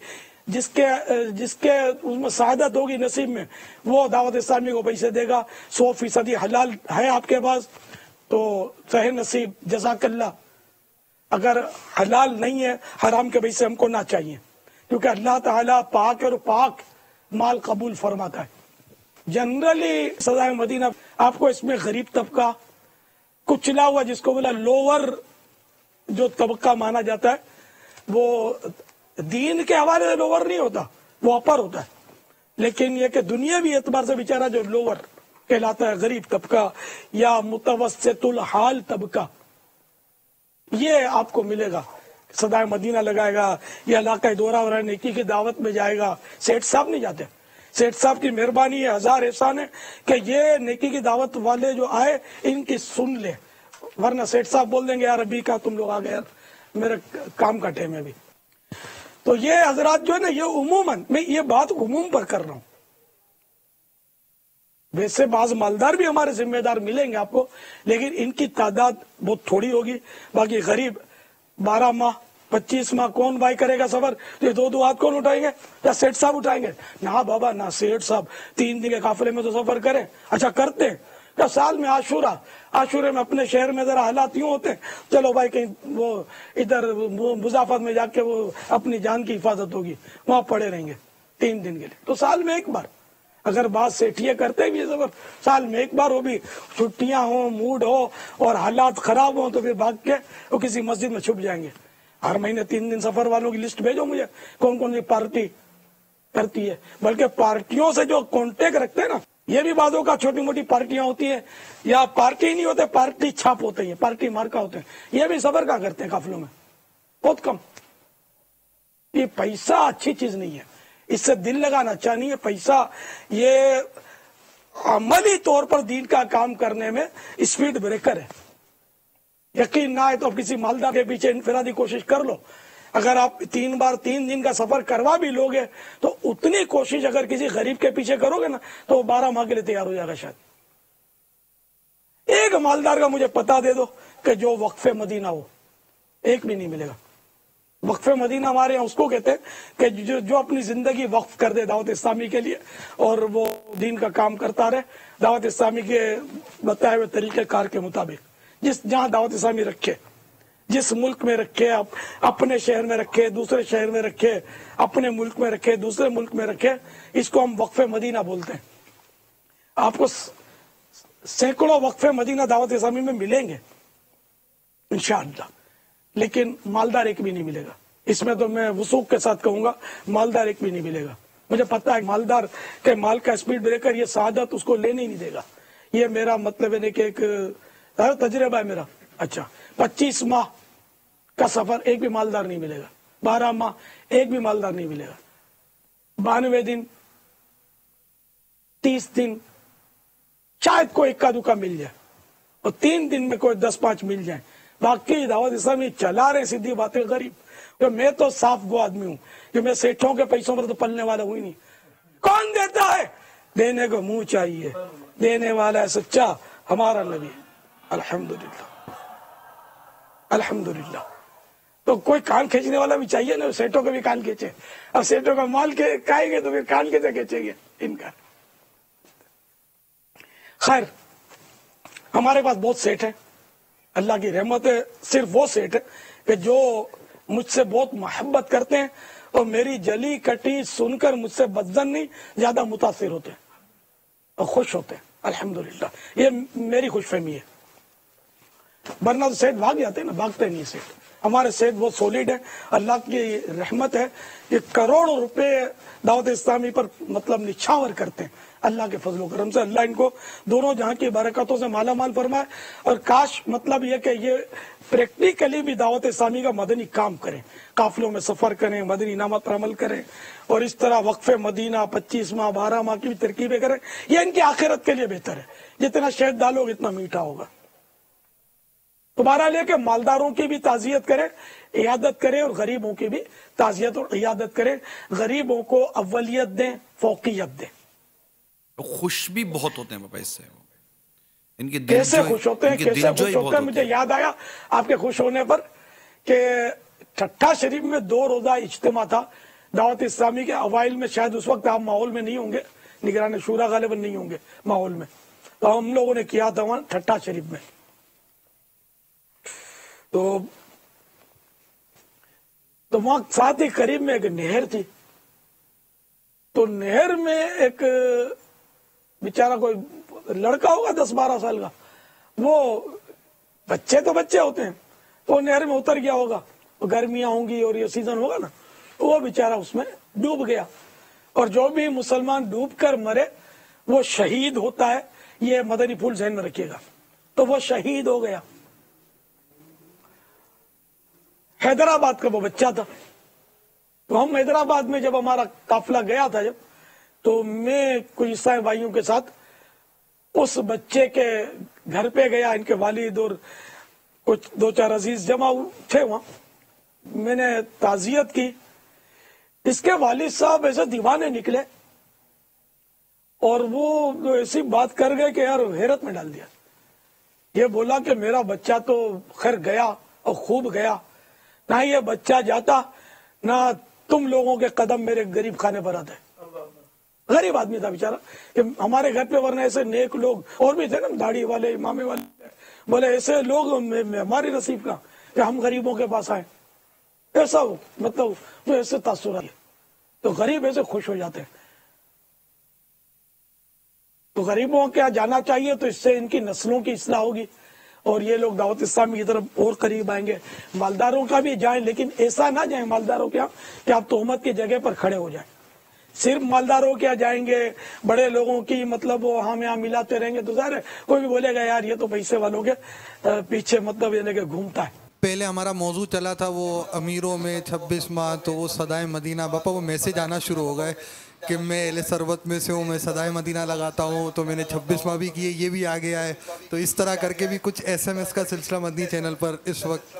जिसके उसमें शहादत होगी नसीब में वो दावत इस्लामी को पैसे देगा। 100% हलाल है आपके पास तो सही नसीब, जज़ाकल्लाह। अगर हलाल नहीं है, हराम के पैसे हमको ना चाहिए, क्योंकि अल्लाह ताला पाक और पाक माल कबूल फरमाता है। जनरली सजाए मदीना आपको इसमें गरीब तबका, कुचला हुआ जिसको बोला लोअर जो तबका माना जाता है, वो दीन के हवाले से लोअर नहीं होता, वो अपर होता है। लेकिन ये कि दुनियावी एतबार से बेचारा जो लोअर कहलाता है, गरीब तबका या मुतवस्सितुल हाल तबका, ये आपको मिलेगा। सदाए मदीना लगाएगा, ये इलाका दौरा हो रहा है, नेकी की दावत में जाएगा। सेठ साहब नहीं जाते, सेठ साहब की मेहरबानी है, हजार एहसान है कि ये नेकी की दावत वाले जो आए इनकी सुन ले, वरना सेठ साहब बोल देंगे यार अभी का तुम लोग आ गए, मेरे काम का टाइम है अभी। तो ये हजरात जो है ना, ये उमूमन मैं ये बात उमूम पर कर रहा हूं। वैसे बाज मालदार भी हमारे जिम्मेदार मिलेंगे आपको, लेकिन इनकी तादाद बहुत थोड़ी होगी। बाकी गरीब 12 माह 25 माह कौन भाई करेगा सफर? तो ये दो हाथ कौन उठाएंगे? या सेठ साहब उठाएंगे? ना बाबा ना, सेठ साहब 3 दिन के काफिले में तो सफर करें। अच्छा करते हैं क्या? साल में आशूरे में अपने शहर में जरा हालात यूं होते हैं, चलो भाई कहीं वो इधर मुजाफत में जाके वो अपनी जान की हिफाजत होगी, वहां पड़े रहेंगे 3 दिन के लिए। तो साल में एक बार अगर बात सेठिए करते भी सफर, साल में एक बार, वो भी छुट्टियां हो, मूड हो और हालात खराब हो तो फिर भाग के वो किसी मस्जिद में छुप जाएंगे। हर महीने 3 दिन सफर वालों की लिस्ट भेजो मुझे, कौन कौन सी पार्टी करती है। बल्कि पार्टियों से जो कॉन्टेक्ट रखते हैं ना, ये भी बातों का छोटी मोटी पार्टियां होती है, या पार्टी नहीं होते, पार्टी छाप होते हैं, पार्टी मार्का होते हैं, ये भी सफर का करते हैं काफिलों में, बहुत कम। ये पैसा अच्छी चीज नहीं है, इससे दिल लगाना अच्छा नहीं है। पैसा ये अमली तौर पर दीन का काम करने में स्पीड ब्रेकर है। यकीन ना आए तो आप किसी मालदार के पीछे इनफरादी कोशिश कर लो। अगर आप 3 बार 3 दिन का सफर करवा भी लोगे तो उतनी कोशिश अगर किसी गरीब के पीछे करोगे ना तो वो 12 माह के लिए तैयार हो जाएगा शायद। एक मालदार का मुझे पता दे दो कि जो वक्फे मदीना हो, एक भी नहीं मिलेगा। वक्फे मदीना हमारे यहाँ उसको कहते हैं कि जो अपनी जिंदगी वक्फ कर दे दावत इस्लामी के लिए और वो दीन का काम करता रहे दावत इस्लामी के बताए हुए तरीके कार के मुताबिक। जहाँ दावत इस्लामी रखे, जिस मुल्क में रखे, अपने शहर में रखे, दूसरे शहर में रखे, अपने मुल्क में रखे, दूसरे मुल्क में रखे, इसको हम वक्फे मदीना बोलते हैं। आपको सैकड़ों वक्फे मदीना दावत इस्लामी में मिलेंगे इंशाअल्लाह, लेकिन मालदार एक भी नहीं मिलेगा। इसमें तो मैं वसूख के साथ कहूंगा, मालदार एक भी नहीं मिलेगा। मुझे पता है मालदार के माल का स्पीड ब्रेकर ये शहादत उसको लेने ही नहीं देगा। ये मेरा मतलब है कि एक तजर्बा है मेरा। अच्छा 25 माह का सफर एक भी मालदार नहीं मिलेगा, 12 माह एक भी मालदार नहीं मिलेगा, 92 दिन 30 दिन शायद कोई इक्का दुक्का मिल जाए और 3 दिन में कोई 10-5 मिल जाए। बाकी दावत इस्लामी चला रहे सीधी बातें गरीब। तो मैं तो साफ गो आदमी हूँ कि मैं सेठों के पैसों पर तो पलने वाला हुई नहीं। कौन देता है? देने को मुंह चाहिए, देने वाला है सच्चा हमारा नबी। अल्हम्दुलिल्लाह अल्हम्दुलिल्लाह। तो कोई कान खींचने वाला भी चाहिए ना, सेठों के भी कान खींचे। अब सेठों का माल खाएंगे तो फिर कान कैसे खींचेंगे इनका। खैर हमारे पास बहुत सेठ है, अल्लाह की रहमत है। सिर्फ वो सेठ है कि जो मुझसे बहुत मोहब्बत करते हैं और मेरी जली कटी सुनकर मुझसे बदजन नहीं, ज्यादा मुतासिर होते हैं और खुश होते हैं। अल्हम्दुलिल्लाह ये मेरी खुशफहमी है, वरना तो सेठ भाग जाते हैं ना, भागते नहीं सेठ। हमारे सेहत बहुत सॉलिड है, अल्लाह की रहमत है कि करोड़ों रुपए दावत इस्लामी पर मतलब निछावर करते हैं। अल्लाह के फजल करम से अल्लाह इनको दोनों जहां की बरकतों से माला माल फरमाए। और काश मतलब ये कि ये प्रैक्टिकली भी दावत इस्लामी का मदनी काम करें, काफिलों में सफर करें, मदनी इनामत पर अमल करें और इस तरह वक्फे मदीना 25 माह 12 माह की भी तरकीबें करें। ये इनकी आखिरत के लिए बेहतर है, जितना शहद डालोगे इतना मीठा होगा। तुम्हारा लेके मालदारों की भी ताजियत करें, इयादत करें और गरीबों की भी ताजियत और इयादत करें। गरीबों को अव्वलियत दें, फौकियत दें। खुश भी बहुत होते हैं बाबा इससे, इनके दिल कैसे खुश होते हैं, कैसे खुश होते हैं। मुझे याद आया आपके खुश होने पर कि ठट्ठा शरीफ में 2 रोजा इज्तिमा था दावत इस्लामी के अवाइल में। शायद उस वक्त आप माहौल में नहीं होंगे, निगरान शूरा गालिबन नहीं होंगे माहौल में, तो हम लोगों ने किया था वहां ठट्ठा शरीफ में। तो वहां साथ ही करीब में एक नहर थी, तो नहर में एक बेचारा कोई लड़का होगा 10-12 साल का, वो बच्चे तो बच्चे होते हैं, तो नहर में उतर गया होगा, तो गर्मियां होंगी और ये सीजन होगा ना, तो वो बेचारा उसमें डूब गया। और जो भी मुसलमान डूब कर मरे वो शहीद होता है, ये मदनी फूल ज़हन में रखिएगा। तो वो शहीद हो गया। हैदराबाद का वो बच्चा था, तो हम हैदराबाद में जब हमारा काफिला गया था जब, तो मैं कुछ ईसाई भाइयों के साथ उस बच्चे के घर पे गया। इनके वालिद और कुछ 2-4 अजीज जमा थे वहां। मैंने ताजियत की। इसके वालिद साहब ऐसे दीवाने निकले और वो ऐसी बात कर गए कि यार हैरत में डाल दिया। ये बोला कि मेरा बच्चा तो खैर गया और खूब गया, ना ये बच्चा जाता ना तुम लोगों के कदम मेरे गरीब खाने पर आते। गरीब आदमी था बेचारा, कि हमारे घर पे वरना ऐसे नेक लोग और भी थे ना, दाढ़ी वाले, इमामे वाले, बोले ऐसे लोग हमारी नसीब का कि हम गरीबों के पास आए। ऐसा मतलब तो ऐसे तासुर है, तो गरीब ऐसे खुश हो जाते हैं। तो गरीबों के यहाँ जाना चाहिए, तो इससे इनकी नस्लों की इस्लाह होगी और ये लोग दावत इस्लामी की तरफ और करीब आएंगे। मालदारों का भी जाएं, लेकिन ऐसा ना जाएं मालदारों के यहाँ कि आप तोहमत की जगह पर खड़े हो जाएं। सिर्फ मालदारों के यहाँ जाएंगे, बड़े लोगों की मतलब वो हम यहाँ मिलाते रहेंगे, तो ज़ाहिर है कोई भी बोलेगा यार ये तो पैसे वालों के पीछे मतलब यानी कि घूमता है। पहले हमारा मौजू चला था वो अमीरों में 26 माह, तो वो सदाए मदीना। बापा वो मैसेज आना शुरू हो गए कि मैं एले सरबत में से हूँ, मैं सदाए मदीना लगाता हूँ, तो मैंने 26 माह भी किए, ये भी आ गया है। तो इस तरह करके भी कुछ SMS का सिलसिला मदनी चैनल पर इस वक्त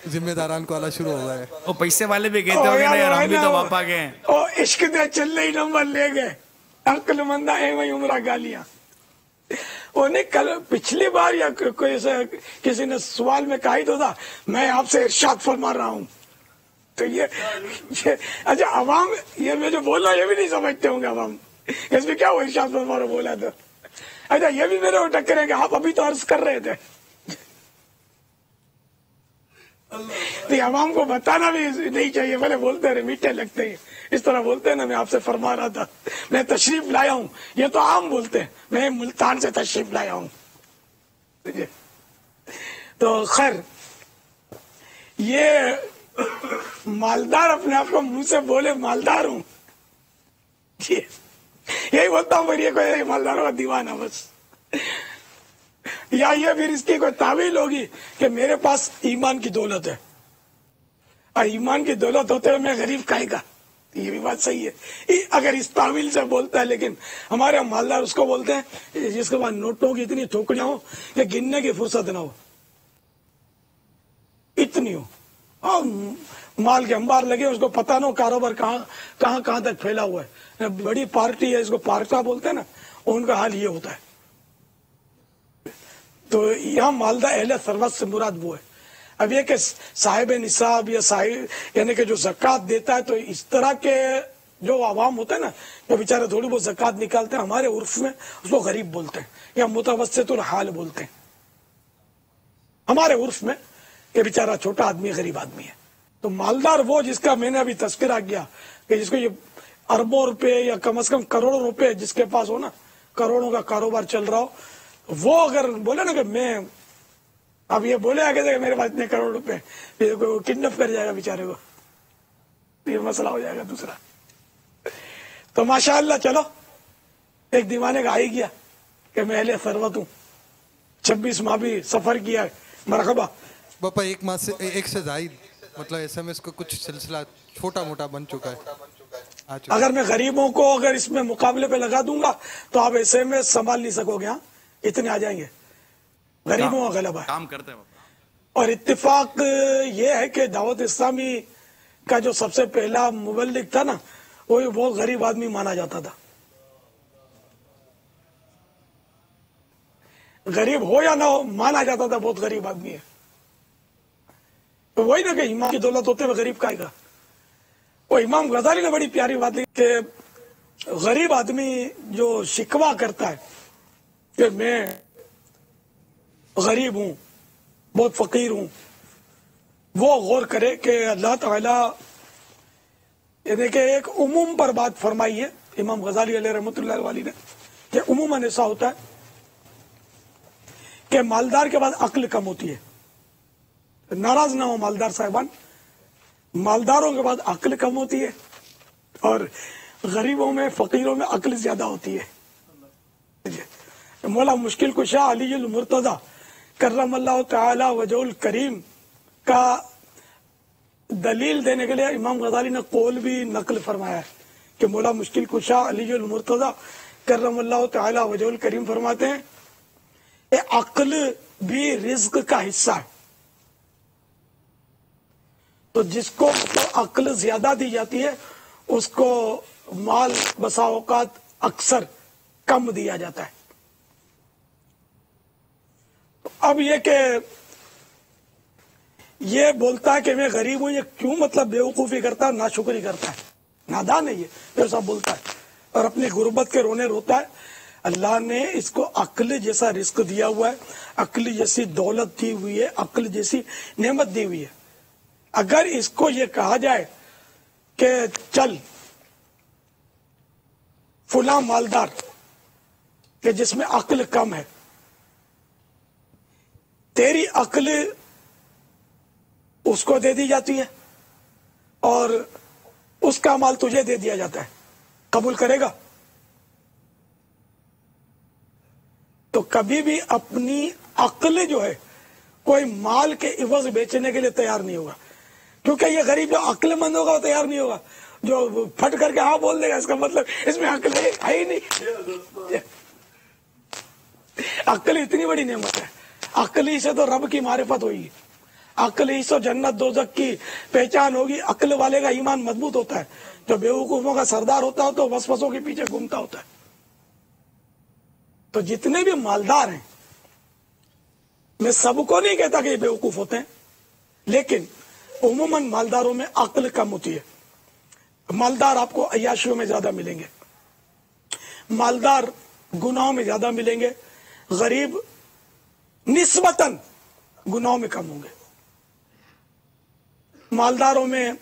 जिम्मेदारान को आना शुरू हो गया है। वो पैसे वाले भी कहते होंगे ना यार, हम भी तो वापा गए। ओ इश्क दे चल ही नंबर ले गए, अक्लमंदा है वही उम्र गालियां। उन्हें कल पिछली बार या कोई किसी ने सवाल में कहा ही तो था, मैं आपसे इरशाद फरमा रहा हूँ। तो ये अच्छा अवाम, ये मैं जो बोल रहा हूँ ये भी नहीं समझते होंगे अवाम, इसमें क्या हुआ इरशाद फरमा रहा बोला तो। अच्छा ये भी मेरे को टक्करेंगे, आप अभी तो अर्ज कर रहे थे। तो अवाम को बताना भी नहीं चाहिए, भले बोलते रहे मीठे लगते हैं, इस तरह बोलते हैं ना, मैं आपसे फरमा रहा था मैं तशरीफ लाया हूँ, ये तो आम बोलते हैं, मैं मुल्तान से तशरीफ लाया हूँ। तो खैर ये मालदार अपने आप को मुंह से बोले मालदार हूँ, यही बोलता हूँ, पर ये कोई मालदारों का दीवाना बस। या ये फिर इसकी कोई तावील होगी कि मेरे पास ईमान की दौलत है, और ईमान की दौलत होते हुए मैं गरीब खाएगा, ये भी बात सही है अगर इस तावील से बोलता है। लेकिन हमारे मालदार उसको बोलते हैं जिसके पास नोटों की इतनी ठोकरियां हो कि गिनने की फुर्सत ना हो, इतनी हो, और माल के अंबार लगे, उसको पता ना हो कारोबार कहाँ तक फैला हुआ है। बड़ी पार्टी है, इसको पार्टा बोलते हैं ना, उनका हाल ये होता है। तो यहाँ मालदा अहले सरवत से मुराद वो है। अब ये कि साहिब निसाब या साहिब यानी कि जो ज़कात देता है, तो इस तरह के जो आवाम होते हैं ना, जो बेचारे थोड़ी बहुत ज़कात निकालते हैं, हमारे उर्फ में उसको गरीब बोलते हैं या मुतवस्सितुल हाल बोलते हैं हमारे उर्फ में, कि बेचारा छोटा आदमी गरीब आदमी है। तो मालदार वो जिसका मैंने अभी तस्करा किया कि जिसको ये अरबों रुपए या कम से कम करोड़ों रुपए जिसके पास हो ना, करोड़ों का कारोबार चल रहा हो, वो अगर बोले ना कि मैं अब ये बोले आगे से मेरे पास इतने करोड़ रुपए, फिर कोई किडनैप कर जाएगा बेचारे को, फिर मसला हो जाएगा दूसरा। तो माशाअल्लाह चलो, एक दीवाने का आ ही गया कि मैं अहले सरवत हूँ, 26 माह भी सफर किया है, मरहबा। पापा एक माह से एक से जायद मतलब SMS का कुछ सिलसिला छोटा मोटा बन चुका है। अगर मैं गरीबों को अगर इसमें मुकाबले पे लगा दूंगा तो आप SMS संभाल नहीं सकोगे। हाँ, इतने आ जाएंगे, गरीबों का गलबा है। काम करते हैं। और इत्तेफाक ये है कि दावत इस्लामी का जो सबसे पहला मुबल्लिग था ना, वो बहुत गरीब आदमी माना जाता था। गरीब हो या ना हो, माना जाता था बहुत गरीब आदमी है। तो वही ना कि इमाम की दौलत होते हुए गरीब का। वो इमाम गजाली ने बड़ी प्यारी बात लिखी कि गरीब आदमी जो शिकवा करता है कि मैं गरीब हूं, बहुत फकीर हूं, वो गौर करे कि अल्लाह ताला यानी कि एक उमूम पर बात फरमाई है इमाम गजाली अलैहि रहमतुल्लाह वाली ने कि उमूमन ऐसा होता है कि मालदार के बाद अक्ल कम होती है। नाराज ना हो मालदार साहिबान, मालदारों के बाद अक्ल कम होती है और गरीबों में फकीरों में अक्ल ज्यादा होती है। मौला मुश्किल कुशा अलीउल मुर्तजा करमल्लाहु तआला वजहुल करीम का दलील देने के लिए इमाम गजाली ने कौल भी नकल फरमाया है कि मौला मुश्किल कुशा अलीउल मुर्तजा करमल्लाहु तआला वजहुल करीम फरमाते हैं कि अक्ल भी रिज्क का हिस्सा है। तो जिसको अक्ल ज्यादा दी जाती है उसको माल बसा औकात अक्सर कम दिया जाता है। तो अब ये कि ये बोलता है कि मैं गरीब हूं, ये क्यों मतलब बेवकूफी करता है, नाशुक्री करता है, नादान है ये, ऐसा बोलता है और अपनी गुर्बत के रोने रोता है। अल्लाह ने इसको अक्ल जैसा रिस्क दिया हुआ है, अक्ल जैसी दौलत दी हुई है, अक्ल जैसी नेमत दी हुई है। अगर इसको ये कहा जाए कि चल फुला मालदार कि जिसमें अक्ल कम है, तेरी अक्ल उसको दे दी जाती है और उसका माल तुझे दे दिया जाता है, कबूल करेगा? तो कभी भी अपनी अक्ल जो है कोई माल के इवज बेचने के लिए तैयार नहीं होगा, क्योंकि ये गरीब जो अक्लमंद होगा वो तैयार नहीं होगा। जो फट करके हाँ बोल देगा इसका मतलब इसमें अक्ल है ही नहीं। अक्ल इतनी बड़ी नेमत है, अक्ल ही से तो रब की मारिफत होगी, अक्ल ही से जन्नत दोजख की पहचान होगी। अक्ल वाले का ईमान मजबूत होता है, जो बेवकूफों का सरदार होता है तो वसवसों के पीछे घूमता होता है। तो जितने भी मालदार हैं, मैं सबको नहीं कहता कि ये बेवकूफ होते हैं, लेकिन उमूमन मालदारों में अक्ल कम होती है। मालदार आपको अय्याशियों में ज्यादा मिलेंगे, मालदार गुनाहों में ज्यादा मिलेंगे, गरीब निस्बतन गुनाहों में कम होंगे। मालदारों में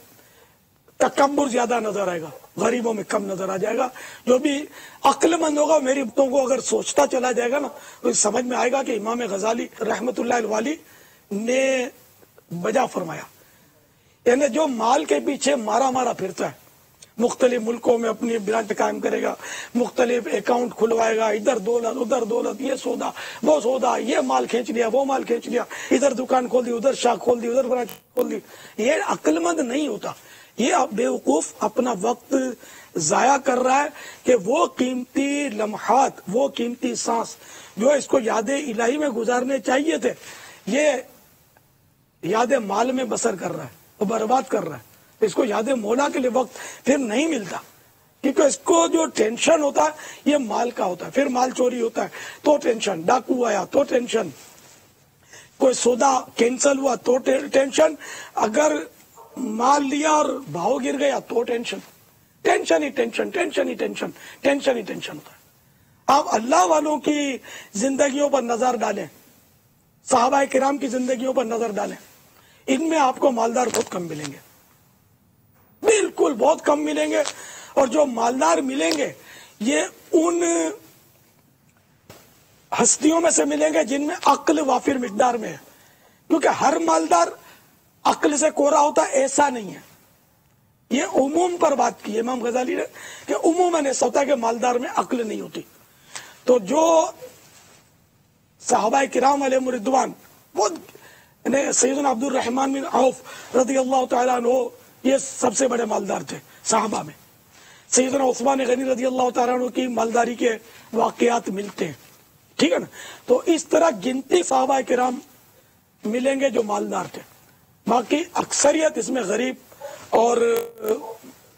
तकब्बुर ज्यादा नजर आएगा, गरीबों में कम नजर आ जाएगा। जो भी अक्लमंद होगा मेरी बातों को अगर सोचता चला जाएगा ना, तो समझ में आएगा कि इमाम गजाली रहमतुल्लाह अलैहि ने बजा फरमाया, यानी जो माल के पीछे मारा मारा फिरता है, मुख्तलिफ मुल्कों में अपनी ब्रांच कायम करेगा, मुख्तलिफ अकाउंट खुलवाएगा, इधर दौलत उधर दौलत, ये सौदा वो सौदा, ये माल खींच लिया वो माल खींच लिया, इधर दुकान खोल दी उधर शाख खोल दी उधर ब्रांच खोल दी, ये अक्लमंद नहीं होता। ये अब बेवकूफ अपना वक्त जाया कर रहा है कि वो कीमती लम्हात, वो कीमती सांस जो इसको याद इलाही में गुजारने चाहिए थे, ये याद माल में बसर कर रहा है, वो बर्बाद कर रहा है। इसको याद मौला के लिए वक्त फिर नहीं मिलता, क्योंकि इसको जो टेंशन होता है ये माल का होता है। फिर माल चोरी होता है तो टेंशन, डाकू आया तो टेंशन, कोई सौदा कैंसल हुआ तो टेंशन, अगर माल लिया और भाव गिर गया तो टेंशन, टेंशन ही टेंशन, टेंशन ही टेंशन, टेंशन ही टेंशन होता है। आप अल्लाह वालों की जिंदगियों पर नजर डालें, सहाबा किराम की जिंदगियों पर नजर डालें, इनमें आपको मालदार बहुत कम मिलेंगे, बिल्कुल बहुत कम मिलेंगे। और जो मालदार मिलेंगे ये उन हस्तियों में से मिलेंगे जिनमें अक्ल वाफिर मिकदार में है, کیونکہ ہر مالدار عقل سے کوڑا ہوتا ایسا نہیں ہے. یہ عموم پر بات کی ہے امام غزالی نے کہ عموماً ایسا ہوتا ہے کہ مالدار میں عقل نہیں ہوتی. تو جو صحابہ کرام علیہ رضوان وہ سیدنا عبد الرحمن بن عوف رضی اللہ تعالیٰ عنہ یہ سب سے بڑے مالدار تھے صحابہ میں. سیدنا عثمان غنی رضی اللہ تعالیٰ عنہ کی مالداری کے واقعات ملتے ہیں, ٹھیک ہے نا. تو اس طرح گنتی صحابہ کرام ملیں گے جو مالدار تھے. باقی اکثریت اس میں غریب اور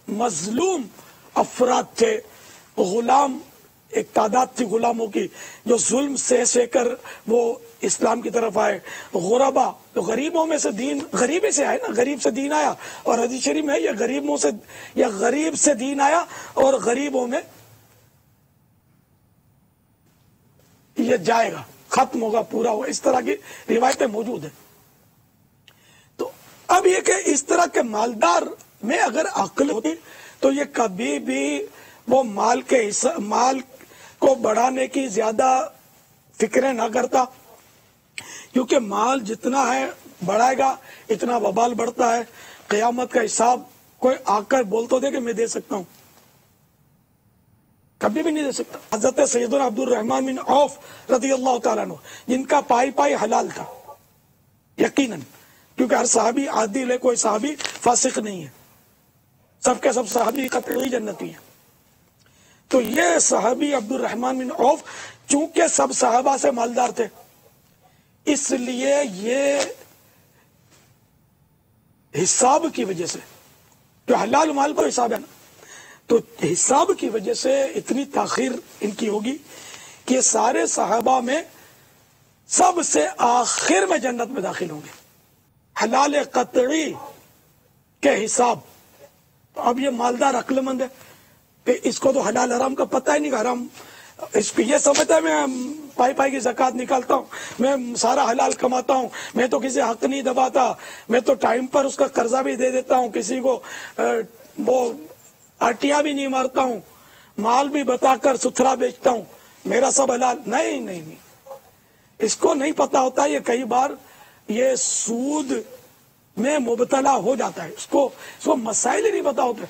مظلوم افراد تھے. غلام ایک تعداد تھی غلاموں کی جو ظلم سے کر وہ اسلام کی طرف آئے. غربا تو غریبوں میں سے دین غریبی سے آئے نا, غریب سے دین آیا. اور حدیث شریف میں یہ غریبوں سے یا غریب سے دین آیا اور غریبوں میں یہ جائے گا, ختم ہوگا, پورا ہوگا. اس طرح کی روایتیں موجود ہیں. تو اب یہ کہ اس طرح کے مالدار میں اگر عقل ہوتی تو یہ کبھی بھی وہ مال کو بڑھانے کی زیادہ فکریں نہ کرتا, کیونکہ مال جتنا ہے بڑھائے گا اتنا وبال بڑھتا ہے. قیامت کا حساب کوئی آ کر بول تو دے کہ میں دے سکتا ہوں, کبھی بھی نہیں دے سکتا. حضرت سیدنا عبد الرحمن بن عوف رضی اللہ تعالیٰ عنہ جن کا پائی پائی حلال تھا یقیناً, کیونکہ ہر صحابی عادل ہے, کوئی صحابی فاسق نہیں ہے, سب کے سب صحابی قطعی جنتی ہیں. تو یہ صحابی عبد الرحمن بن عوف چونکہ سب صحابہ سے مالدار تھے اس لیے یہ حساب کی وجہ سے جو حلال مال پر حساب ہے نا, تو حساب کی وجہ سے اتنی تاخیر ان کی ہوگی کہ سارے صحابہ میں سب سے آخر میں جنت میں داخل ہوں گے حلال قطعی کے حساب. اب یہ مالدار عقل مند ہے کہ اس کو تو حلال حرام کا پتہ ہی نہیں, حرام اس کو یہ سمجھتا ہے میں پائی پائی کی زکوٰۃ نکالتا ہوں, میں سارا حلال کماتا ہوں, میں تو کسی حق نہیں دباتا, میں تو ٹائم پر اس کا قرضہ بھی دے دیتا ہوں, کسی کو وہ آٹیاں بھی نہیں مارتا ہوں, مال بھی بتا کر ستھرا بیچتا ہوں, میرا سب حلال. نہیں, اس کو نہیں پتا ہوتا. یہ کئی بار یہ سود میں مبتلا ہو جاتا ہے, اس کو مسائل ہی نہیں پتا ہوتے.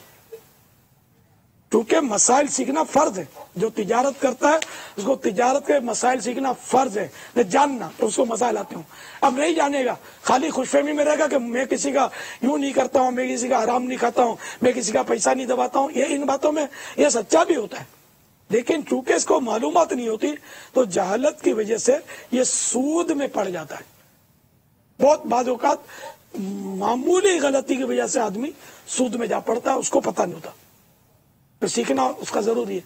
کیونکہ مسائل سیکھنا فرض ہے. جو تجارت کرتا ہے اس کو تجارت کے مسائل سیکھنا فرض ہے, جاننا, تو اس کو مسائل آتے ہوں. اب نہیں جانے گا, خالی خوش فہمی میں رہے گا کہ میں کسی کا یوں نہیں کرتا ہوں, میں کسی کا حرام نہیں کھاتا ہوں, میں کسی کا پیسہ نہیں دباتا ہوں. یہ ان باتوں میں یہ سچا بھی ہوتا ہے, لیکن چونکہ اس کو معلومات نہیں ہوتی تو جہالت کی وجہ سے یہ سود میں پڑ جاتا ہے. بہت بعض اوقات معمولی غلطی کی وجہ سے آدمی سود میں جا پڑتا ہے, اس کو پتہ نہیں ہوتا. تو سیکھنا اس کا ضروری ہے.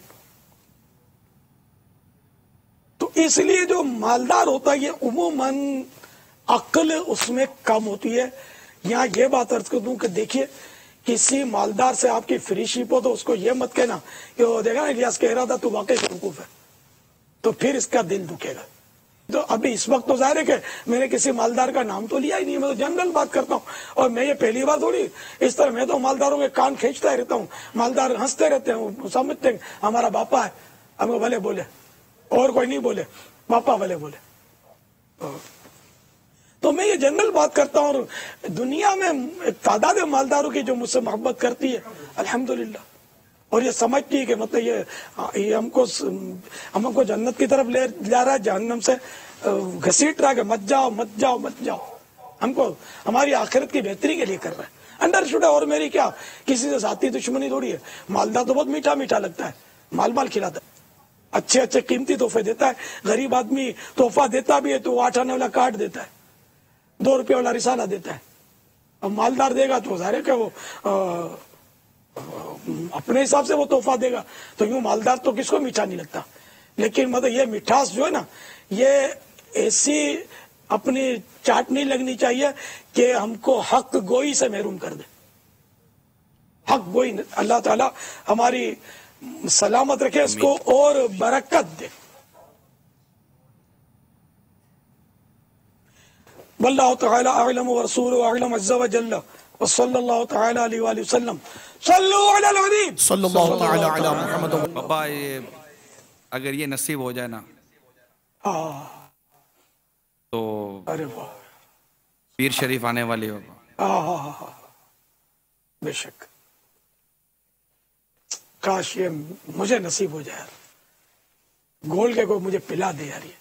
تو اس لیے جو مالدار ہوتا ہے یہ عموماً عقل اس میں کم ہوتی ہے. یہاں یہ بات عرض کر دوں کہ دیکھیے کسی مالدار سے آپ کی فری شپ ہو تو اس کو یہ مت کہنا کہ وہ دیکھا نا الیاس کہہ رہا تھا تو واقعی بیوقوف ہے, تو پھر اس کا دل دکھے گا. تو ابھی اس وقت تو ظاہر ہے کہ میں نے کسی مالدار کا نام تو لیا ہی نہیں, میں تو جنرل بات کرتا ہوں. اور میں یہ پہلی بار تھوڑی اس طرح, میں تو مالداروں کے کان کھینچتا رہتا ہوں. مالدار ہنستے رہتے ہیں, سمجھتے ہیں ہمارا باپا ہے, ہم بھلے بولے, اور کوئی نہیں بولے, باپا بھلے بولے. تو میں یہ جنرل بات کرتا ہوں. اور دنیا میں ایک تعداد مالداروں کی جو مجھ سے محبت کرتی ہے الحمدللہ, اور یہ سمجھتی ہے کہ مطلب یہ ہم کو جنت کی طرف لے جا رہا ہے, جہنم سے گھسیٹ رہا ہے کہ مت جاؤ مت جاؤ مت جاؤ, ہم کو ہماری آخرت کی بہتری کے لیے کر رہا ہے. انڈرسٹوڈ ہے. اور میری کیا کسی سے ذاتی دشمنی تھوڑی ہے. مالدار تو بہت میٹھا میٹھا لگتا ہے, مال کھلاتا ہے, اچھے اچھے قیمتی تحفے دیتا ہے. غریب آدمی تحفہ دیتا بھی ہے تو وہ 8 آنے والا کارڈ دیتا ہے, 2 روپے والا رسالہ دیتا ہے. اب مالدار دے گا تو ظاہر ہے کہ وہ اپنے حساب سے وہ تحفہ دے گا. تو یوں مالدار تو کس کو میٹھا نہیں لگتا, لیکن مطلب یہ مٹھاس جو ہے نا یہ ایسی اپنی چاٹ نہیں لگنی چاہیے کہ ہم کو حق گوئی سے محروم کر دے. حق گوئی اللہ تعالی ہماری سلامت رکھے, اس کو اور برکت دے. واللہ تعالی اعلم ورسولہ اعلم عز وجل وصلی اللہ تعالی علیہ وآلہ وسلم. صلو علی الحبیب صلی اللہ تعالی علی محمد. بابا اگر یہ نصیب ہو جائے نا تو पीर शरीफ आने वाली है बाबा। हाँ, बे शक, काश ये मुझे नसीब हो जाए यार, घोल के कोई मुझे पिला दे यार। ये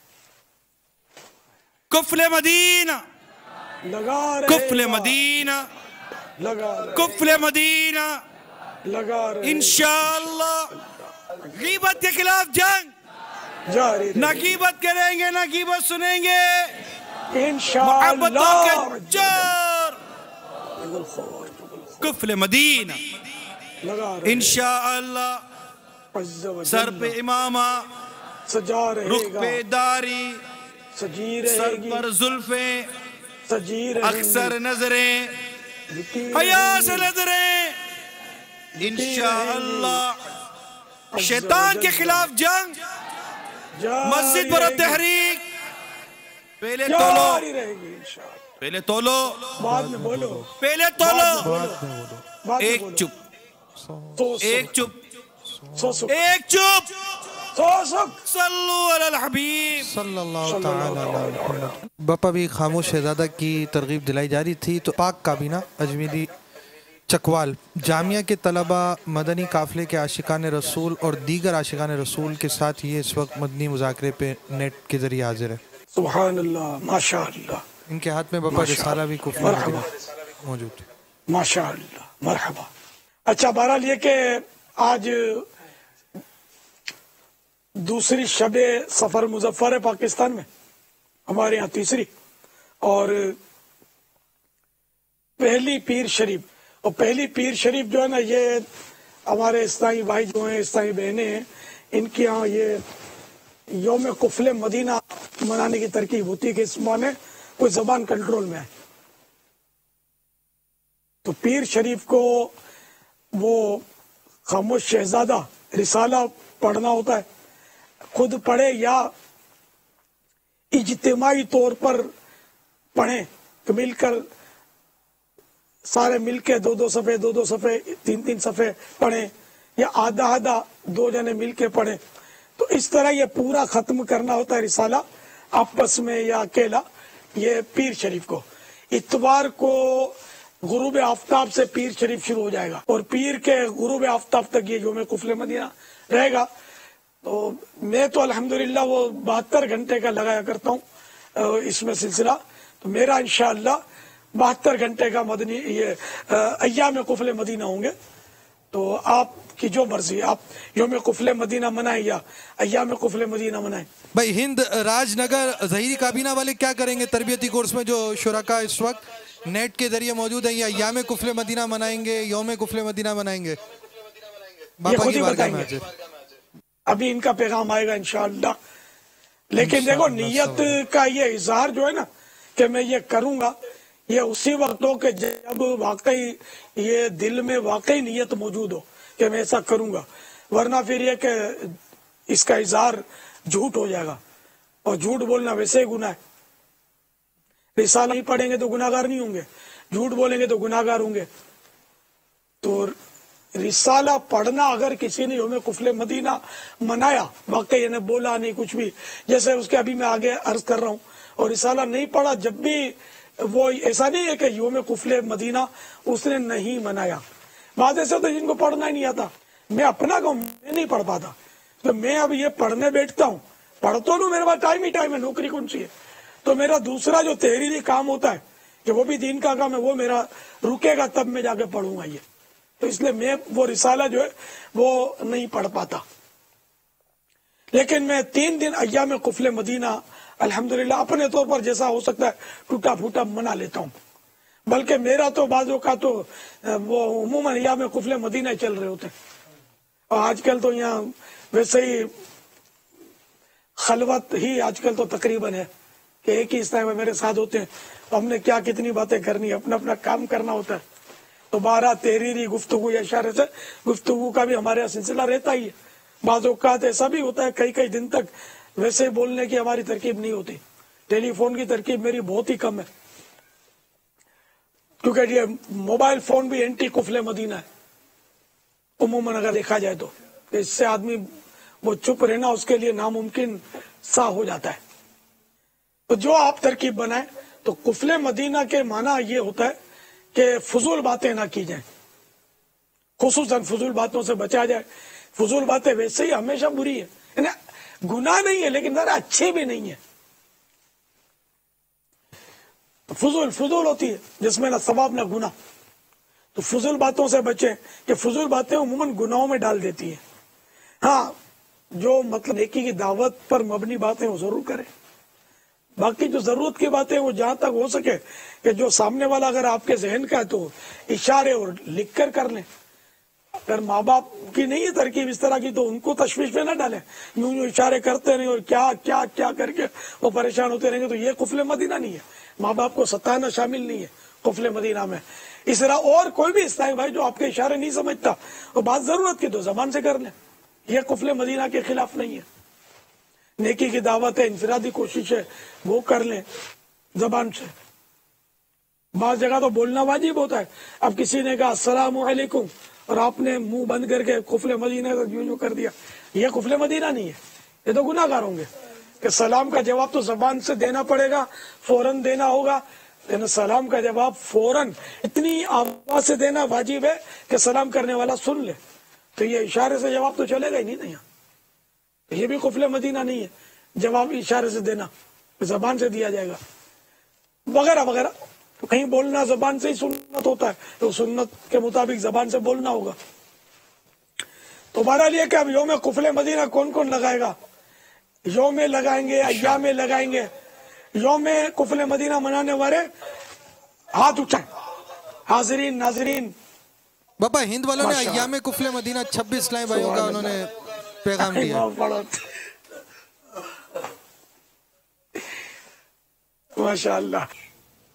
कुफले मदीना लगा रहे, कुफले मदीना लगा रहे, कुफले मदीना लगा रहे, इंशाअल्लाह गीबत के खिलाफ जंग जारी ना गीबत करेंगे ना गीबत सुनेंगे, इंशाअल्लाह मोहब्बतों के जोर कुफले मदीना लगा रहे, इंशाअल्लाह सर पे इमामा, सजा रुख रहेगा, पे दारी, सजी सर रहेगी, पर जुल्फे, सजी रहेगी, अक्सर नजरें, हया से नजरें, इंशाअल्लाह शैतान के खिलाफ जंग, मस्जिद पर तहरीक, पहले तोलो, जारी रहेगी इंशाअल्लाह। पहले तोलो, बाद में बोलो, पहले तोलो, बाद में एक बोलो। चुप, एक चुप, सो एक चुप, सुख सल्लु अलल हबीब सल्लल्लाहु ताला अलैहि वसल्लम। बापा भी खामोश शहजादा की तरगीब दिलाई जा रही थी तो पाक काबीना अजमेरी चकवाल जामिया के तलबा मदनी काफिले के आशिकान रसूल और दीगर आशिकान रसूल के साथ ये इस वक्त मदनी मुज़ाकरे पे नेट के जरिए हाजिर है। सुभान अल्लाह, माशा अल्लाह, इनके हाथ में बापा रिसाला भी कुफले मदीना मौजूद है। माशा अल्लाह, मरहबा। अच्छा, बहरहाल ये कि आज दूसरी शबे सफर मुजफ्फर है पाकिस्तान में, हमारे यहाँ तीसरी, और पहली पीर शरीफ, और पहली पीर शरीफ जो है ना, ये हमारे इस्लामी भाई जो हैं, इस्लामी बहनें हैं, इनके यहाँ ये यौम कुफले मदीना मनाने की तरकीब होती है कि इस माने कोई जबान कंट्रोल में आए। तो पीर शरीफ को वो खामोश शहजादा रिसाला पढ़ना होता है, खुद पढ़े या इज्तिमाई तौर पर पढ़ें, तो मिलकर सारे मिलके दो दो सफ़े तीन तीन सफ़े पढ़ें, या आधा आधा दो जने मिलके पढ़ें। तो इस तरह ये पूरा खत्म करना होता है रिसाला, आपस में या अकेला। ये पीर शरीफ को इतवार को गुरूब आफ्ताब से पीर शरीफ शुरू हो जाएगा, और पीर के गुरूब आफ्ताब तक ये यौम कुफले मदीना रहेगा। तो मैं तो अल्हम्दुलिल्लाह वो 72 घंटे का लगाया करता हूँ इसमें सिलसिला, तो मेरा इंशाअल्लाह 72 घंटे का मदनी ये अय्याम कुफले मदीना होंगे। तो आपकी जो मर्जी, आप यौम कुफले मदीना मनाएं या अय्याम कुफले मदीना मनाएं। भाई हिंद राजनगर ज़हीरी काबीना वाले क्या करेंगे तरबियती कोर्स में? जो शुरका इस वक्त नेट के जरिए मौजूद है, या अय्याम कुफले मदीना मनाएंगे, यौम कुफले मदीना मनाएंगे? बाबा की बारगाह में हाजिर। अभी इनका पैगाम आएगा इंशाअल्लाह। लेकिन देखो, नियत का ये इजहार जो है ना कि मैं ये करूंगा, ये उसी वक्त हो कि जब वाकई ये दिल में वाकई नियत मौजूद हो कि मैं ऐसा करूंगा, वरना फिर ये कि इसका इजहार झूठ हो जाएगा, और झूठ बोलना वैसे ही गुनाह है। रिसाला नहीं पढ़ेंगे तो गुनाहगार नहीं होंगे, झूठ बोलेंगे तो गुनाहगार होंगे। तो रिसाला पढ़ना, अगर किसी ने यौम कुफले मदीना मनाया, वाकई ने बोला नहीं कुछ भी, जैसे उसके अभी मैं आगे अर्ज कर रहा हूँ, और रिसाला नहीं पढ़ा, जब भी वो ऐसा नहीं है कि यौम कुफले मदीना उसने नहीं मनाया। बात ऐसे तो जिनको पढ़ना ही नहीं आता, मैं अपना कहूँ, मैं नहीं पढ़ पाता, तो मैं अब ये पढ़ने बैठता हूँ, पढ़ता हूँ, मेरे पास टाइम ही टाइम है, नौकरी कौन सी है। तो मेरा दूसरा जो तहरीरी काम होता है कि वो भी दीन का काम है, वो मेरा रुकेगा, तब मैं जाके पढ़ूंगा ये। तो इसलिए मैं वो रिसाला जो है वो नहीं पढ़ पाता। लेकिन मैं 3 दिन अय्याम कुफले मदीना अल्हम्दुलिल्लाह अपने तौर पर जैसा हो सकता है टूटा फूटा मना लेता हूँ। बल्कि मेरा तो बाजों का तो वो उमूमन अय्याम कुफले मदीना चल रहे होते हैं, और आजकल तो यहाँ वैसे ही खलवत ही आजकल तो तकरीबन है कि एक ही इस्लाम में मेरे साथ होते हैं, तो हमने क्या कितनी बातें करनी, अपना अपना काम करना होता है। तो 12 तहरीरी गुफ्तगू या इशारे से गुफ्तगू का भी हमारे यहाँ सिलसिला रहता ही है। बाज़ औक़ात ऐसा भी होता है कई दिन तक वैसे बोलने की हमारी तरकीब नहीं होती, टेलीफोन की तरकीब मेरी बहुत ही कम है, क्योंकि ये मोबाइल फोन भी एंटी कुफले मदीना है उमूमन अगर देखा जाए तो। इससे आदमी वो चुप रहना उसके लिए नामुमकिन सा हो जाता है। तो जो आप तरकीब बनाए تو قفل مدینہ کے معنی یہ ہوتا ہے کہ فضول باتیں نہ کی جائیں، خصوصاً فضول باتوں سے بچا جائے. فضول باتیں ویسے ہی ہمیشہ بری ہے، یعنی گناہ نہیں ہے لیکن ذرا اچھے بھی نہیں ہے. فضول ہوتی ہے جس میں نہ ثواب نہ گناہ. تو فضول باتوں سے بچیں کہ فضول باتیں عموماً گناہوں میں ڈال دیتی ہیں. ہاں جو مطلب نیکی کی دعوت پر مبنی باتیں وہ ضرور کریں. باقی جو ضرورت کی باتیں وہ جہاں تک ہو سکے کہ جو سامنے والا اگر آپ کے ذہن کا ہے تو اشارے اور لکھ کر لیں. اگر ماں باپ کی نہیں ہے ترکیب اس طرح کی تو ان کو تشویش میں نہ ڈالیں. یوں اشارے کرتے رہیں اور کیا کیا کیا کر کے وہ پریشان ہوتے رہیں گے. تو یہ قفل مدینہ نہیں ہے. ماں باپ کو ستانا شامل نہیں ہے قفل مدینہ میں. اس طرح اور کوئی بھی اس طرح بھائی جو آپ کے اشارے نہیں سمجھتا اور بات ضرورت کی تو زبان سے کر لیں. یہ قفل مدینہ کے خلاف نہیں ہے. نیکی کی دعوت ہے، انفرادی کوشش ہے، وہ کر لیں زبان سے. بعض جگہ تو بولنا واجب ہوتا ہے. اب کسی نے کہا السلام علیکم اور آپ نے منہ بند کر کے قفل مدینہ یوں کر دیا، یہ قفل مدینہ نہیں ہے. یہ تو گناہ گار ہوں گے کہ سلام کا جواب تو زبان سے دینا پڑے گا، فوراً دینا ہوگا. لیکن سلام کا جواب فوراً اتنی آواز سے دینا واجب ہے کہ سلام کرنے والا سن لے. تو یہ اشارے سے جواب تو چلے گا ہی نہیں. یہ بھی قفل مدینہ نہیں ہے جواب اشارے سے دینا، زبان سے دیا جائے گا وغیرہ وغیرہ. تو کہیں بولنا زبان سے ہی سنت ہوتا ہے تو سنت کے مطابق زبان سے بولنا ہوگا. تو بہرحال یہ کہ اب یوم قفل مدینہ کون کون لگائے گا؟ یوم لگائیں گے، ایام لگائیں گے. یوم قفل مدینہ منانے والے ہاتھ اٹھائیں. حاضرین ناظرین، باپا ہند والوں نے ایام قفل مدینہ 26 اسلامی بھائیوں کا انہوں نے پیغام دیا. ماشاءاللہ.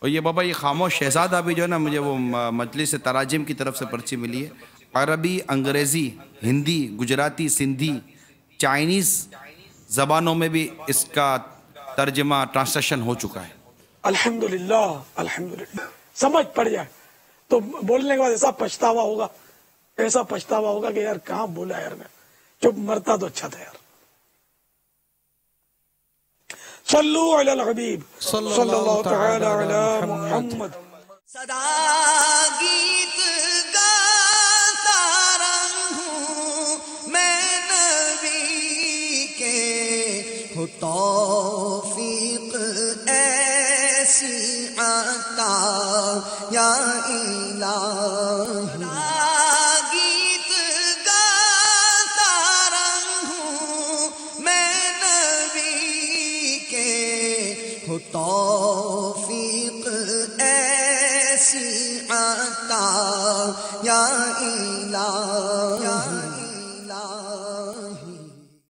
اور یہ بابا یہ خاموش شہزادہ بھی جو ہے نا، مجھے وہ مجلس تراجم کی طرف سے پرچی ملی ہے. عربی، انگریزی، ہندی، گجراتی، سندھی، چائنیز زبانوں میں بھی اس کا ترجمہ ٹرانسلیشن ہو چکا ہے. الحمدللہ الحمدللہ. سمجھ پڑ جائے تو بولنے کے بعد ایسا پچھتاوا ہوگا کہ یار کہاں بولا یار میں، چپ مرتا تو اچھا تھا یار. صلو علی الحبیب صلی اللہ تعالی علی محمد. صدا گیت گاتا رہوں میں نبی کے، ہو توفیق ایسی عطا یا الہی. گیت گاتا رہوں میں نبی کے، ہو توفیق